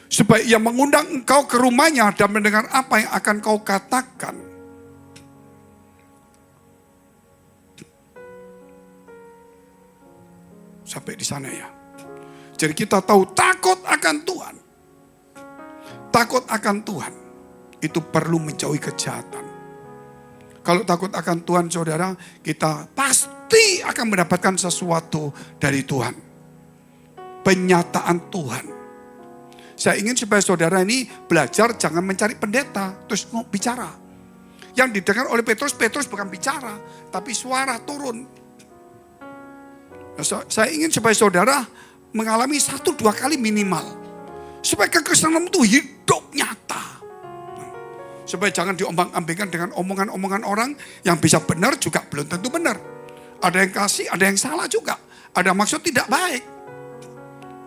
Supaya ia mengundang engkau ke rumahnya dan mendengar apa yang akan kau katakan. Sampai di sana ya. Jadi kita tahu takut akan Tuhan. Takut akan Tuhan. Itu perlu menjauhi kejahatan. Kalau takut akan Tuhan saudara, kita pasti akan mendapatkan sesuatu dari Tuhan. Penyataan Tuhan. Saya ingin supaya saudara ini belajar jangan mencari pendeta, terus mau bicara. Yang didengar oleh Petrus bukan bicara, tapi suara turun. Saya ingin supaya saudara mengalami 1-2 kali minimal. Supaya kekristenan itu hidup nyata. Supaya jangan diombang-ambingkan dengan omongan-omongan orang yang bisa benar juga belum tentu benar. Ada yang kasih, ada yang salah juga. Ada maksud tidak baik.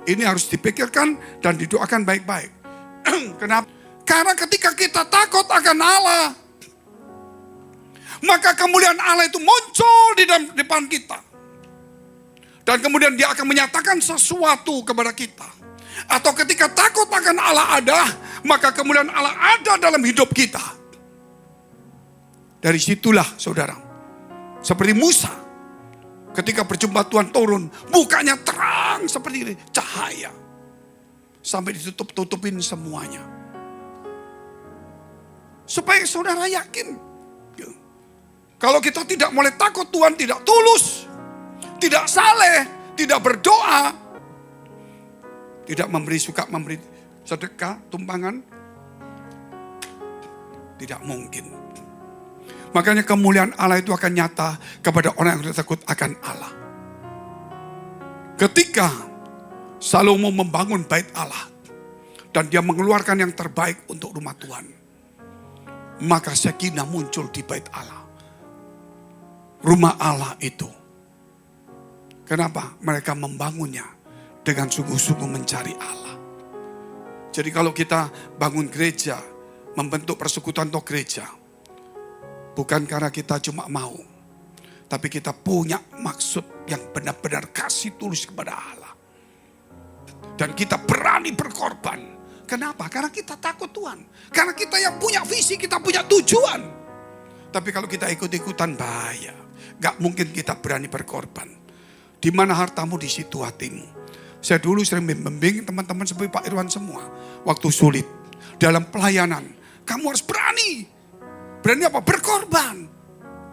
Ini harus dipikirkan dan didoakan baik-baik. Kenapa? Karena ketika kita takut akan Allah, maka kemuliaan Allah itu muncul di depan kita. Dan kemudian dia akan menyatakan sesuatu kepada kita. Atau ketika takut akan Allah ada, maka kemuliaan Allah ada dalam hidup kita. Dari situlah saudara. Seperti Musa. Ketika berjumpa Tuhan turun, mukanya terang seperti ini, cahaya. Sampai ditutup-tutupin semuanya. Supaya saudara yakin. Kalau kita tidak mulai takut Tuhan tidak tulus. Tidak saleh, tidak berdoa, tidak memberi sedekah, tumpangan, tidak mungkin. Makanya kemuliaan Allah itu akan nyata kepada orang yang takut akan Allah. Ketika Salomo membangun bait Allah dan dia mengeluarkan yang terbaik untuk rumah Tuhan, maka Sakinah muncul di bait Allah. Rumah Allah itu. Kenapa? Mereka membangunnya dengan sungguh-sungguh mencari Allah. Jadi kalau kita bangun gereja, membentuk persekutuan atau gereja, bukan karena kita cuma mau, tapi kita punya maksud yang benar-benar kasih tulus kepada Allah. Dan kita berani berkorban. Kenapa? Karena kita takut Tuhan. Karena kita yang punya visi, kita punya tujuan. Tapi kalau kita ikut-ikutan bahaya. Gak mungkin kita berani berkorban. Di mana hartamu, di situ hatimu. Saya dulu sering membimbing teman-teman seperti Pak Irwan semua. Waktu sulit. Dalam pelayanan. Kamu harus berani. Berani apa? Berkorban.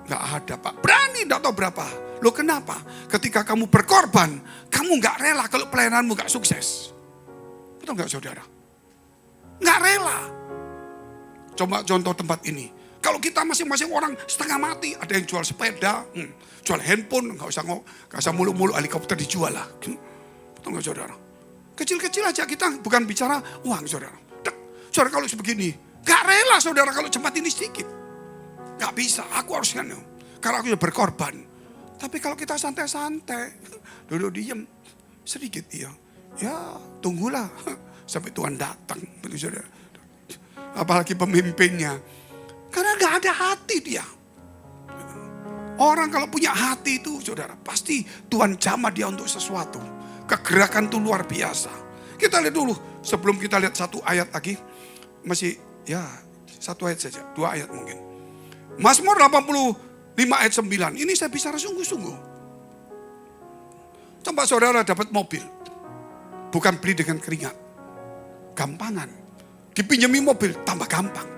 Gak ada Pak. Berani gak tahu berapa. Loh kenapa? Ketika kamu berkorban. Kamu gak rela kalau pelayananmu gak sukses. Betul gak saudara? Gak rela. Coba contoh tempat ini. Kalau kita masing-masing orang setengah mati. Ada yang jual sepeda. Jual handphone. Gak usah mulu-mulu helikopter dijual lah. Betul gak saudara? Kecil-kecil aja kita bukan bicara uang saudara. Saudara kalau sebegini, gak rela saudara kalau jemaat ini sedikit. Gak bisa, aku harus kan. Karena aku sudah berkorban. Tapi kalau kita santai-santai, duduk diem, sedikit iya. Ya tunggulah sampai Tuhan datang. Betul saudara. Apalagi pemimpinnya. Karena gak ada hati dia. Orang kalau punya hati itu saudara, pasti Tuhan jamah dia untuk sesuatu. Kegerakan itu luar biasa. Kita lihat dulu, sebelum kita lihat satu ayat lagi. Masih ya satu ayat saja, 2 ayat mungkin. Mazmur 85 ayat 9, ini saya bicara sungguh-sungguh. Coba saudara dapat mobil, bukan beli dengan keringat. Gampangan, dipinjami mobil tambah gampang.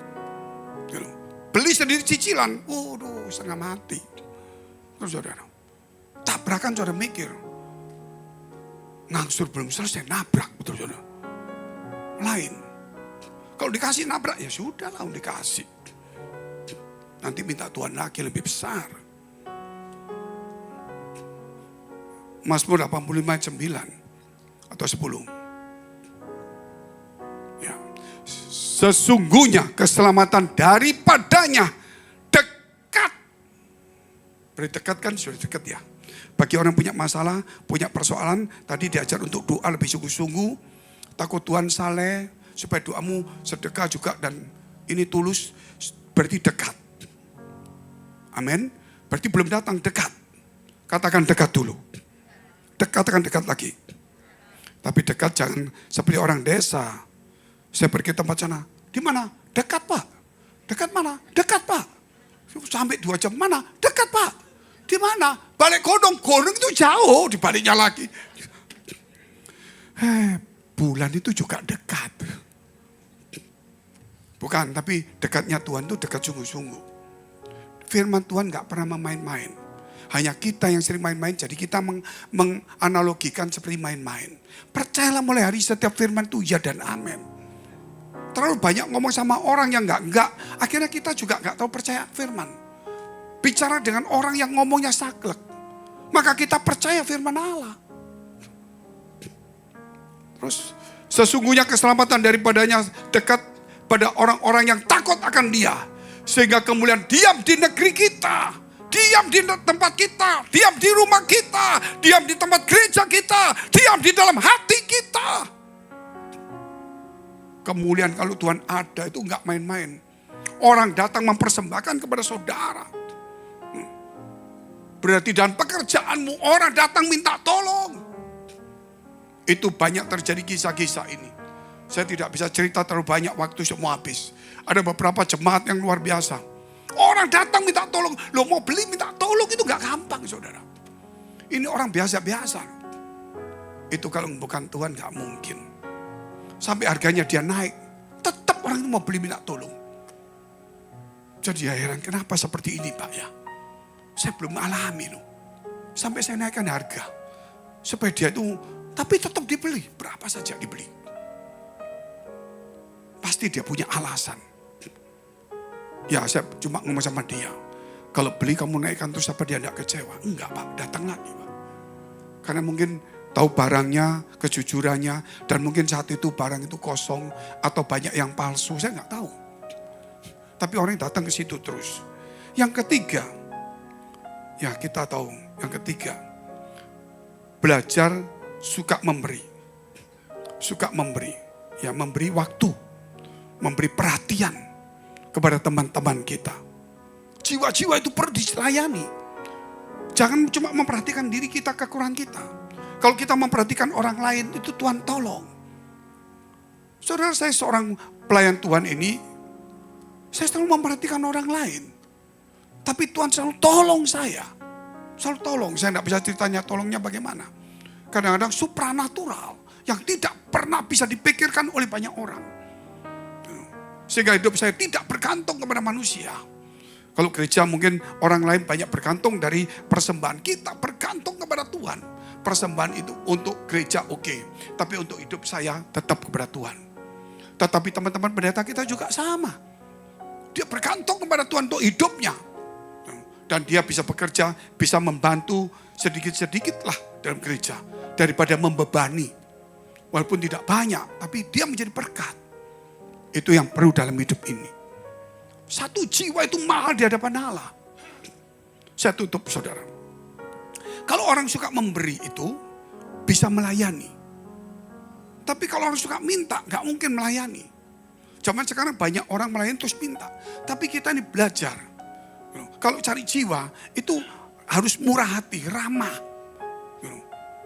Beli sendiri cicilan, waduh setengah mati. Terus saudara, tabrakan saudara mikir. Ngangsur belum selesai, nabrak betul saudara. Lain. Kalau dikasih nabrak ya sudah lah dikasih. Nanti minta Tuhan lagi lebih besar. Mazmur 85 ayat 9 atau 10. Ya. Sesungguhnya keselamatan daripadanya dekat. Berarti dekat kan sudah dekat ya. Bagi orang punya masalah, punya persoalan, tadi diajar untuk doa lebih sungguh-sungguh. Takut Tuhan saleh. Supaya doamu sedekah juga dan ini tulus, berarti dekat. Amin. Berarti belum datang, dekat. Katakan dekat dulu. Katakan dekat lagi. Tapi dekat jangan seperti orang desa. Saya pergi tempat sana. Di mana? Dekat Pak. Dekat mana? Dekat Pak. Sampai 2 jam mana? Dekat Pak. Di mana? Balik Godong. Godong itu jauh, dibaliknya lagi. Bulan itu juga dekat. Bukan, tapi dekatnya Tuhan itu dekat sungguh-sungguh. Firman Tuhan gak pernah main-main. Hanya kita yang sering main-main, jadi kita menganalogikan seperti main-main. Percayalah mulai hari setiap firman itu ya dan amin. Terlalu banyak ngomong sama orang yang enggak. Akhirnya kita juga gak tahu percaya firman. Bicara dengan orang yang ngomongnya saklek. Maka kita percaya firman Allah. Terus sesungguhnya keselamatan daripadanya dekat pada orang-orang yang takut akan dia. Sehingga kemuliaan diam di negeri kita. Diam di tempat kita. Diam di rumah kita. Diam di tempat gereja kita. Diam di dalam hati kita. Kemuliaan kalau Tuhan ada itu enggak main-main. Orang datang mempersembahkan kepada saudara. Berarti dalam pekerjaanmu orang datang minta tolong. Itu banyak terjadi kisah-kisah ini. Saya tidak bisa cerita terlalu banyak, waktu semua habis. Ada beberapa jemaat yang luar biasa. Orang datang minta tolong. Lo mau beli minta tolong itu gak gampang saudara. Ini orang biasa-biasa. Itu kalau bukan Tuhan gak mungkin. Sampai harganya dia naik. Tetap orang itu mau beli minta tolong. Jadi ya heran kenapa seperti ini Pak ya. Saya belum alami loh. Sampai saya naikkan harga. Supaya dia itu, tapi tetap dibeli. Berapa saja dibeli. Pasti dia punya alasan. Ya saya cuma ngomong sama dia. Kalau beli kamu naikkan terus apa dia tidak kecewa? Enggak Pak, datang lagi Pak. Karena mungkin tahu barangnya, kejujurannya. Dan mungkin saat itu barang itu kosong. Atau banyak yang palsu, saya nggak tahu. Tapi orang yang datang ke situ terus. Yang ketiga, ya kita tahu. Yang ketiga, belajar suka memberi. Suka memberi. Ya memberi waktu. Memberi perhatian kepada teman-teman kita. Jiwa-jiwa itu perlu dilayani. Jangan cuma memperhatikan diri kita, kekurangan kita. Kalau kita memperhatikan orang lain, itu Tuhan tolong. Saudara, saya seorang pelayan Tuhan ini, saya selalu memperhatikan orang lain. Tapi Tuhan selalu tolong saya. selalu tolong. Saya tidak bisa ceritanya tolongnya bagaimana. Kadang-kadang supranatural yang tidak pernah bisa dipikirkan oleh banyak orang. Sehingga hidup saya tidak bergantung kepada manusia. Kalau gereja mungkin orang lain banyak bergantung dari persembahan. Kita bergantung kepada Tuhan. Persembahan itu untuk gereja oke. Tapi untuk hidup saya tetap kepada Tuhan. Tetapi teman-teman pendeta kita juga sama. Dia bergantung kepada Tuhan untuk hidupnya. Dan dia bisa bekerja, bisa membantu sedikit-sedikit lah dalam gereja. Daripada membebani. Walaupun tidak banyak, tapi dia menjadi berkat. Itu yang perlu dalam hidup ini. Satu jiwa itu mahal di hadapan Allah. Saya tutup saudara. Kalau orang suka memberi itu, bisa melayani. Tapi kalau orang suka minta, gak mungkin melayani. Zaman sekarang banyak orang melayani terus minta. Tapi kita ini belajar. Kalau cari jiwa, itu harus murah hati, ramah.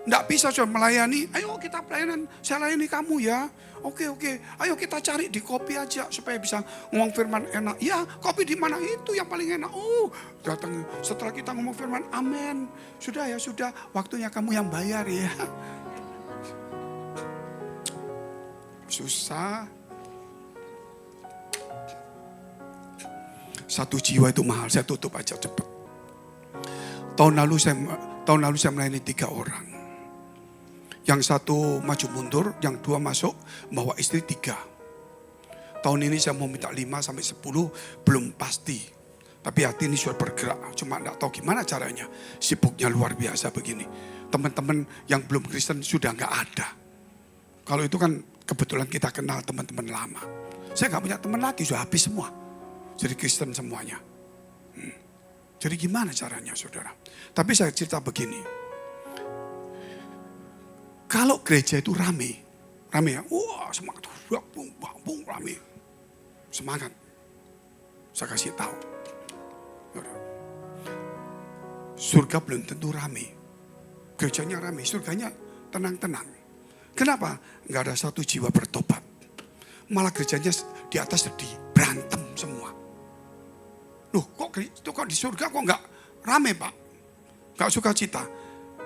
Nggak bisa cuma melayani, ayo kita pelayanan, saya layani kamu ya. Oke, ayo kita cari di kopi aja supaya bisa ngomong firman enak. Ya, kopi di mana itu yang paling enak. Datang setelah kita ngomong firman, amin. Sudah, waktunya kamu yang bayar ya. Susah. Satu jiwa itu mahal, saya tutup aja cepat. Tahun lalu saya melayani 3 orang. Yang satu maju mundur, yang 2 masuk, bawa istri 3. Tahun ini saya mau minta 5 sampai 10, belum pasti. Tapi hati ini sudah bergerak, cuma tidak tahu gimana caranya. Sibuknya luar biasa begini. Teman-teman yang belum Kristen sudah nggak ada. Kalau itu kan kebetulan kita kenal teman-teman lama. Saya nggak punya teman lagi, sudah habis semua. Jadi Kristen semuanya. Jadi gimana caranya saudara? Tapi saya cerita begini. Kalau gereja itu rame ya, wah semangat, bung, rame, semangat. Saya kasih tahu, surga belum tentu rame, gerejanya rame, surganya tenang-tenang. Kenapa? Nggak ada satu jiwa bertobat, malah gerejanya di atas sedih, berantem semua. Loh, kok di surga kok nggak rame pak? Nggak suka cita.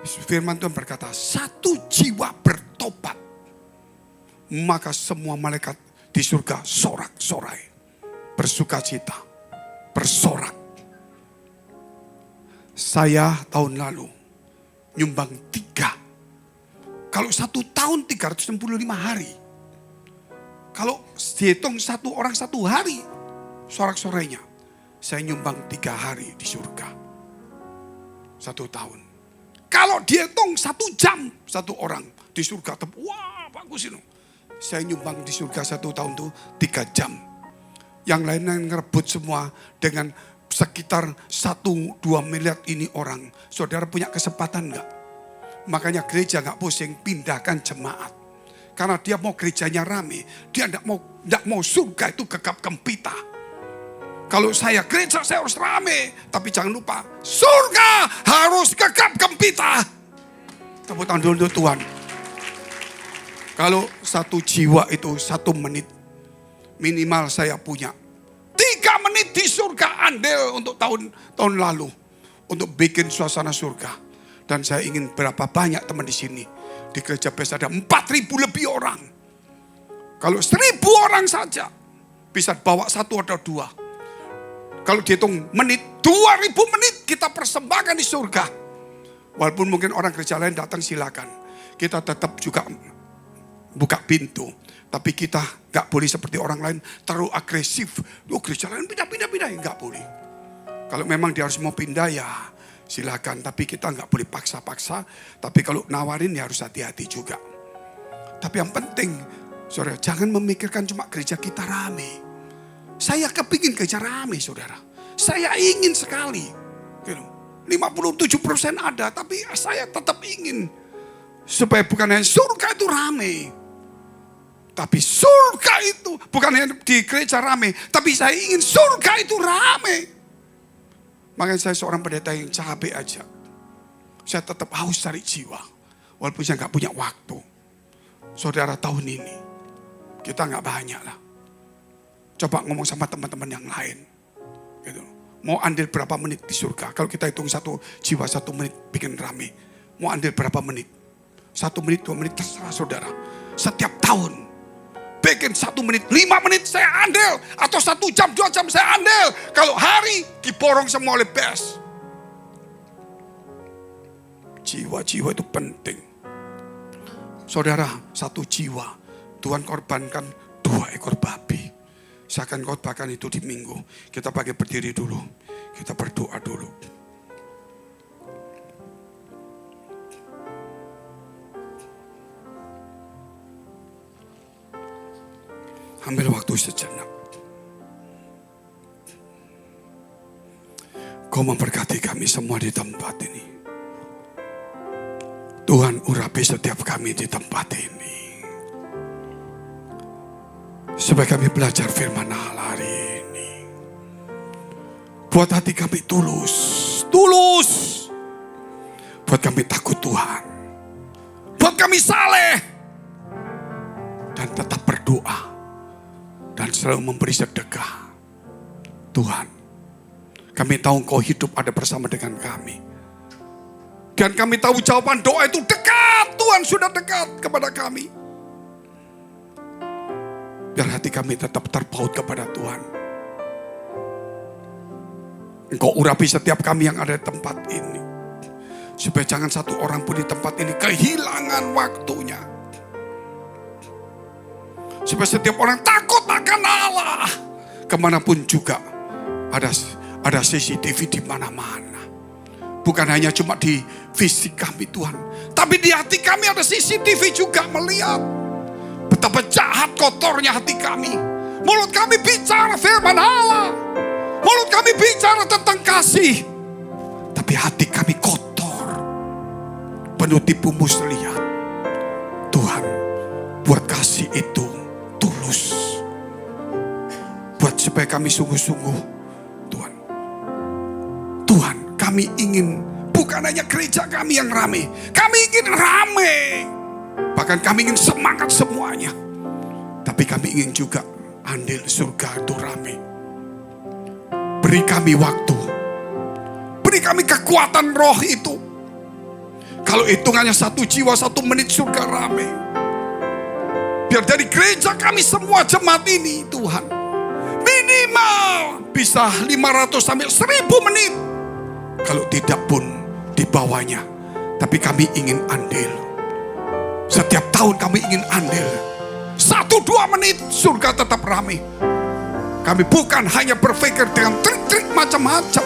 Firman Tuhan berkata, satu jiwa bertobat, maka semua malaikat di surga sorak-sorai, bersuka cita, bersorak. Saya tahun lalu nyumbang 3. Kalau 1 tahun 365 hari. Kalau dihitung 1 orang 1 hari, sorak-sorainya, saya nyumbang 3 hari di surga. 1 tahun. Kalau dia hitung 1 jam 1 orang di surga, wah bagus itu. Saya nyumbang di surga 1 tahun itu 3 jam. Yang lainnya ngerebut semua dengan sekitar 1-2 miliar ini orang. Saudara punya kesempatan enggak? Makanya gereja enggak pusing, pindahkan jemaat. Karena dia mau gerejanya rame, dia enggak mau surga itu gegap gempita. Kalau saya gereja saya harus rame. Tapi jangan lupa surga harus gegap gempita. Tepuk tangan dulu Tuhan. Kalau 1 jiwa itu 1 menit. Minimal saya punya 3 menit di surga andel untuk tahun lalu. Untuk bikin suasana surga. Dan saya ingin berapa banyak teman di sini. Di gereja Bes ada 4.000 lebih orang. Kalau 1.000 orang saja bisa bawa 1 atau 2. Kalau dihitung menit, 2000 menit kita persembahkan di surga. Walaupun mungkin orang gereja lain datang silakan. Kita tetap juga buka pintu. Tapi kita gak boleh seperti orang lain terlalu agresif. Gereja lain pindah, gak boleh. Kalau memang dia harus mau pindah ya silakan. Tapi kita gak boleh paksa-paksa. Tapi kalau nawarin ya harus hati-hati juga. Tapi yang penting, saudara, jangan memikirkan cuma gereja kita rame. Saya kepingin gereja rame saudara. Saya ingin sekali. 57% ada, tapi saya tetap ingin. Supaya bukan hanya surga itu rame. Tapi surga itu bukan hanya di gereja rame. Tapi saya ingin surga itu rame. Makanya saya seorang pendeta yang capek aja. Saya tetap haus cari jiwa. Walaupun saya gak punya waktu. Saudara tahun ini. Kita gak banyak lah. Coba ngomong sama teman-teman yang lain. Gitu. Mau andil berapa menit di surga? Kalau kita hitung satu jiwa 1 menit bikin rame. Mau andil berapa menit? 1 menit, 2 menit, terserah saudara. Setiap tahun. Bikin 1 menit, 5 menit saya andil. Atau 1 jam, 2 jam saya andil. Kalau hari diborong semua oleh best. Jiwa-jiwa itu penting. Saudara, 1 jiwa. Tuhan korbankan 2 ekor babi. Saya akan khotbahkan itu di minggu. Kita pakai berdiri dulu. Kita berdoa dulu. Ambil waktu sejenak. Kau memberkati kami semua di tempat ini. Tuhan urapi setiap kami di tempat ini. Supaya kami belajar firman Allah hari ini. Buat hati kami tulus. Tulus. Buat kami takut Tuhan. Buat kami saleh. Dan tetap berdoa. Dan selalu memberi sedekah. Tuhan, kami tahu Engkau hidup ada bersama dengan kami. Dan kami tahu jawaban doa itu dekat. Tuhan sudah dekat kepada kami. Biar hati kami tetap terpaut kepada Tuhan. Engkau urapi setiap kami yang ada di tempat ini. Supaya jangan satu orang pun di tempat ini kehilangan waktunya. Supaya setiap orang takut akan Allah. Kemanapun juga ada CCTV di mana-mana. Bukan hanya cuma di fisik kami Tuhan. Tapi di hati kami ada CCTV juga melihat. Betapa jahat kotornya hati kami. Mulut kami bicara firman Allah. Mulut kami bicara tentang kasih. Tapi hati kami kotor. Penuh tipu muslihat. Tuhan, buat kasih itu tulus. Buat supaya kami sungguh-sungguh. Tuhan. Tuhan, kami ingin bukan hanya gereja kami yang rame. Kami ingin rame. Bahkan kami ingin semangat semuanya. Tapi kami ingin juga andil surga itu rame. Beri kami waktu. Beri kami kekuatan roh itu. Kalau hitungannya 1 jiwa 1 menit surga rame. Biar dari gereja kami semua jemaat ini Tuhan. Minimal bisa 500 sampai 1000 menit. Kalau tidak pun di bawahnya. Tapi kami ingin andil. Setiap tahun kami ingin andil. 1-2 menit surga tetap ramai. Kami bukan hanya berpikir dengan trik-trik macam-macam.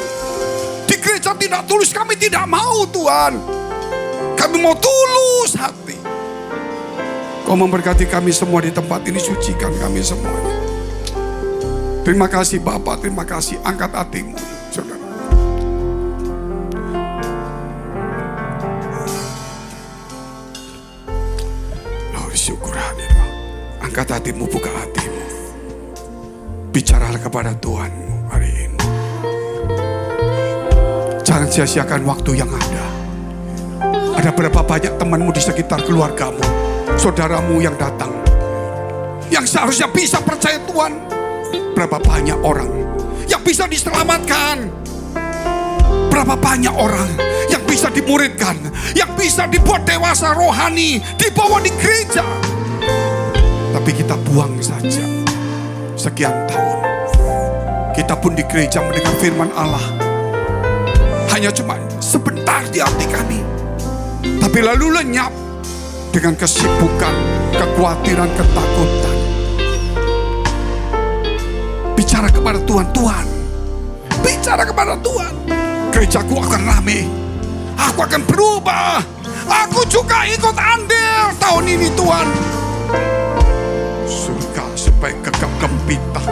Di gereja tidak tulus kami tidak mau Tuhan. Kami mau tulus hati. Kau memberkati kami semua di tempat ini. Sucikan kami semuanya. Terima kasih Bapak. Terima kasih. Angkat hatimu saudara. Syukur hadirlah. Angkat hatimu, buka hatimu. Bicaralah kepada Tuhanmu hari ini. Jangan sia-siakan waktu yang ada. Ada berapa banyak temanmu di sekitar keluargamu, saudaramu yang datang, yang seharusnya bisa percaya Tuhan. Berapa banyak orang yang bisa diselamatkan. Berapa banyak orang yang bisa dimuridkan, yang bisa dibuat dewasa rohani, dibawa di gereja. Tapi kita buang saja. Sekian tahun kita pun di gereja mendengar firman Allah hanya cuma sebentar di hati kami. Tapi lalu lenyap dengan kesibukan, kekhawatiran, ketakutan. Bicara kepada Tuhan, Tuhan. Bicara kepada Tuhan. Gerejaku akan ramai. Aku akan berubah. Aku juga ikut andil tahun ini Tuhan. Surga supaya gegap gempita.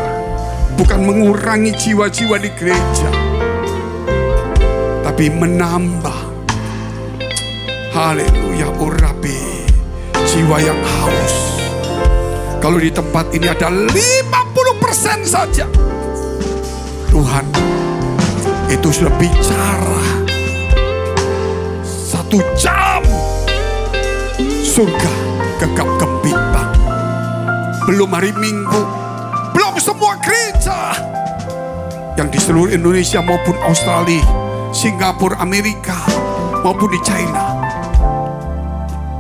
Bukan mengurangi jiwa-jiwa di gereja. Tapi menambah. Haleluya, urapi jiwa yang haus. Kalau di tempat ini ada 50% saja. Tuhan, itu sudah bicara 1 jam. Surga gegap gempita. Belum hari Minggu, belum semua gereja. yang di seluruh Indonesia maupun Australia, Singapura, Amerika, maupun di China.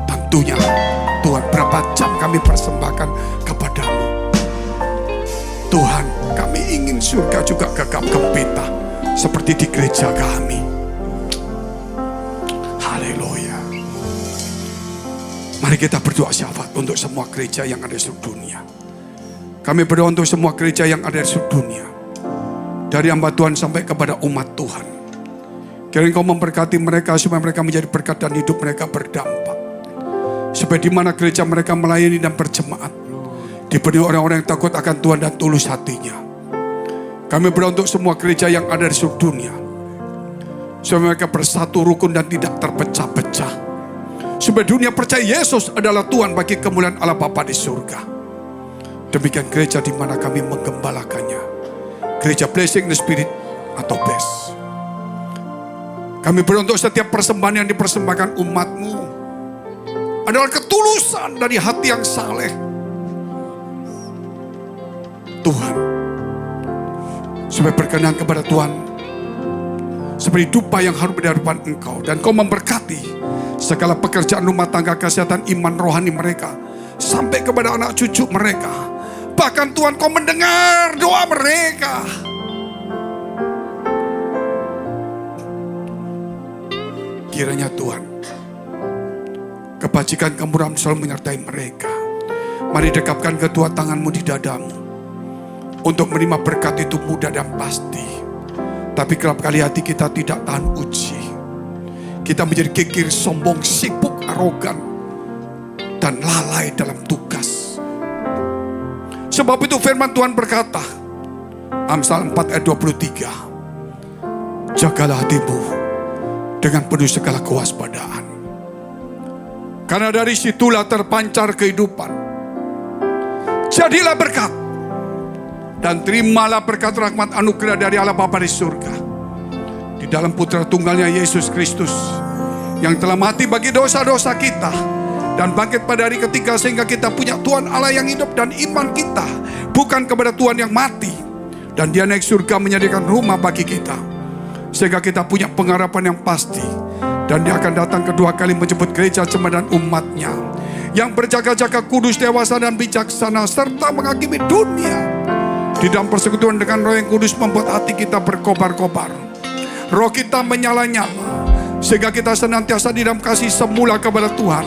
Tentunya Tuhan, berapa jam kami persembahkan kepadamu. Tuhan, kami ingin surga juga gegap gempita seperti di gereja kami. Haleluya. Mari kita berdoa syafaat untuk semua gereja yang ada di seluruh dunia. Kami berdoa untuk semua gereja yang ada di seluruh dunia, dari hamba Tuhan sampai kepada umat Tuhan. Kiranya Engkau memberkati mereka supaya mereka menjadi berkat dan hidup mereka berdampak. Supaya di mana gereja mereka melayani dan berjemaat, dipenuhi orang-orang yang takut akan Tuhan dan tulus hatinya. Kami berdoa untuk semua gereja yang ada di seluruh dunia, supaya mereka bersatu rukun dan tidak terpecah-pecah. Supaya dunia percaya Yesus adalah Tuhan bagi kemuliaan Allah Bapa di surga. Demikian gereja di mana kami menggembalakannya, gereja Blessing the Spirit atau BES. Kami berdoa untuk setiap persembahan yang dipersembahkan umat-Mu adalah ketulusan dari hati yang saleh. Tuhan, supaya berkenan kepada Tuhan seperti dupa yang harum di hadapan Engkau, dan Kau memberkati segala pekerjaan rumah tangga, kesehatan, iman rohani mereka sampai kepada anak cucu mereka. Bahkan Tuhan, Kau mendengar doa mereka. Kiranya Tuhan, kebajikan kemurahan selalu menyertai mereka. Mari dekapkan kedua tangan-Mu di dadamu. Untuk menerima berkat itu mudah dan pasti. Tapi kerap kali hati kita tidak tahan uji. Kita menjadi kikir, sombong, sibuk, arogan, dan lalai dalam tugas. Sebab itu firman Tuhan berkata, Amsal 4 ayat 23, jagalah hatimu dengan penuh segala kewaspadaan. Karena dari situlah terpancar kehidupan. Jadilah berkat dan terimalah berkat rahmat anugerah dari Allah Bapa di surga, di dalam Putra Tunggalnya Yesus Kristus, yang telah mati bagi dosa-dosa kita dan bangkit pada hari ketiga, sehingga kita punya Tuhan Allah yang hidup, dan iman kita bukan kepada Tuhan yang mati. Dan Dia naik surga menyediakan rumah bagi kita, sehingga kita punya pengharapan yang pasti. Dan Dia akan datang kedua kali menjemput gereja jemaat dan umatnya yang berjaga-jaga kudus, dewasa dan bijaksana, serta menghakimi dunia di dalam persekutuan dengan Roh yang Kudus, membuat hati kita berkobar-kobar, roh kita menyala-nyala, sehingga kita senantiasa di dalam kasih semula kepada Tuhan.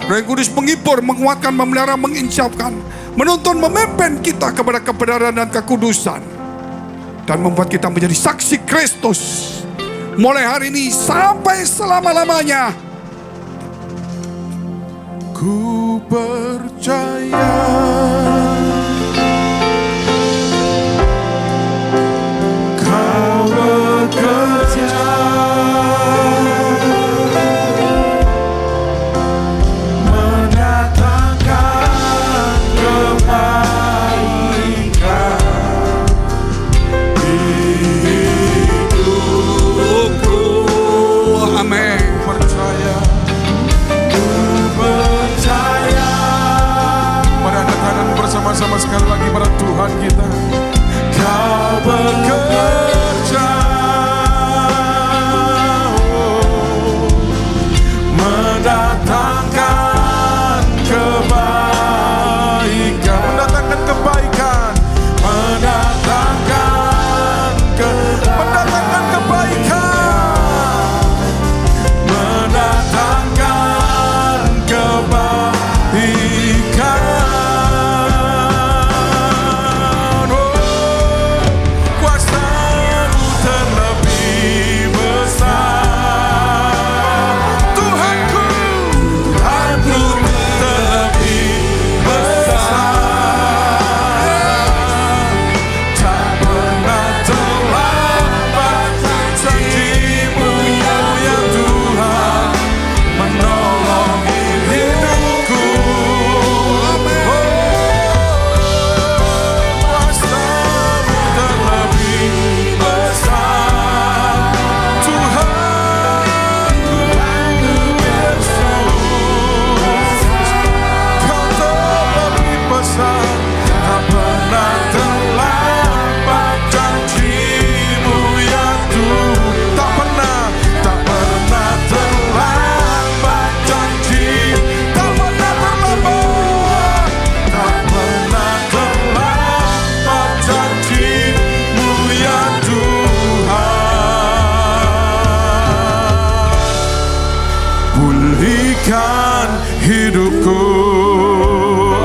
Roh yang Kudus menghibur, menguatkan, memelihara, menginsafkan, menuntun, memimpin kita kepada kebenaran dan kekudusan, dan membuat kita menjadi saksi Kristus mulai hari ini sampai selama-lamanya. Ku percaya Kau bekerja mendatangkan kebaikan di hidupku. Amin. Percaya, mari angkat tanganmu bersama-sama sekali lagi pada Tuhan kita. Kau bekerja mendatangkan kebaikan, mendatangkan kebaikan, mendatangkan kebaikan, mendatangkan kebaikan. Oh,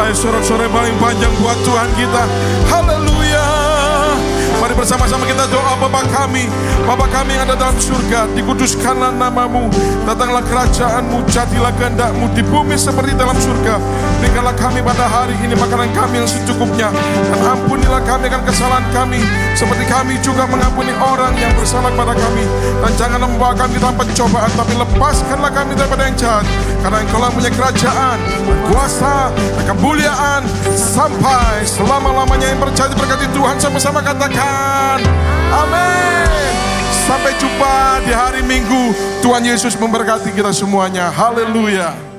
Ayo sorak-sorai paling panjang buat Tuhan kita. Haleluya. Mari bersama-sama kita doa. Bapa kami yang ada dalam surga, dikuduskanlah namamu, datanglah kerajaanmu, jadilah kehendakmu di bumi seperti dalam surga. Berikanlah kami pada hari ini makanan kami yang secukupnya, dan ampunilah kami akan kesalahan kami, seperti kami juga mengampuni orang yang bersalah kepada kami. Dan janganlah membawa kami dalam pencobaan, tapi lepaskanlah kami daripada yang jahat, karena Engkau punya kerajaan, dan kuasa, dan kemuliaan sampai selama-lamanya. Yang percaya berkati Tuhan sama-sama katakan amin. Sampai jumpa di hari Minggu. Tuhan Yesus memberkati kita semuanya. Haleluya.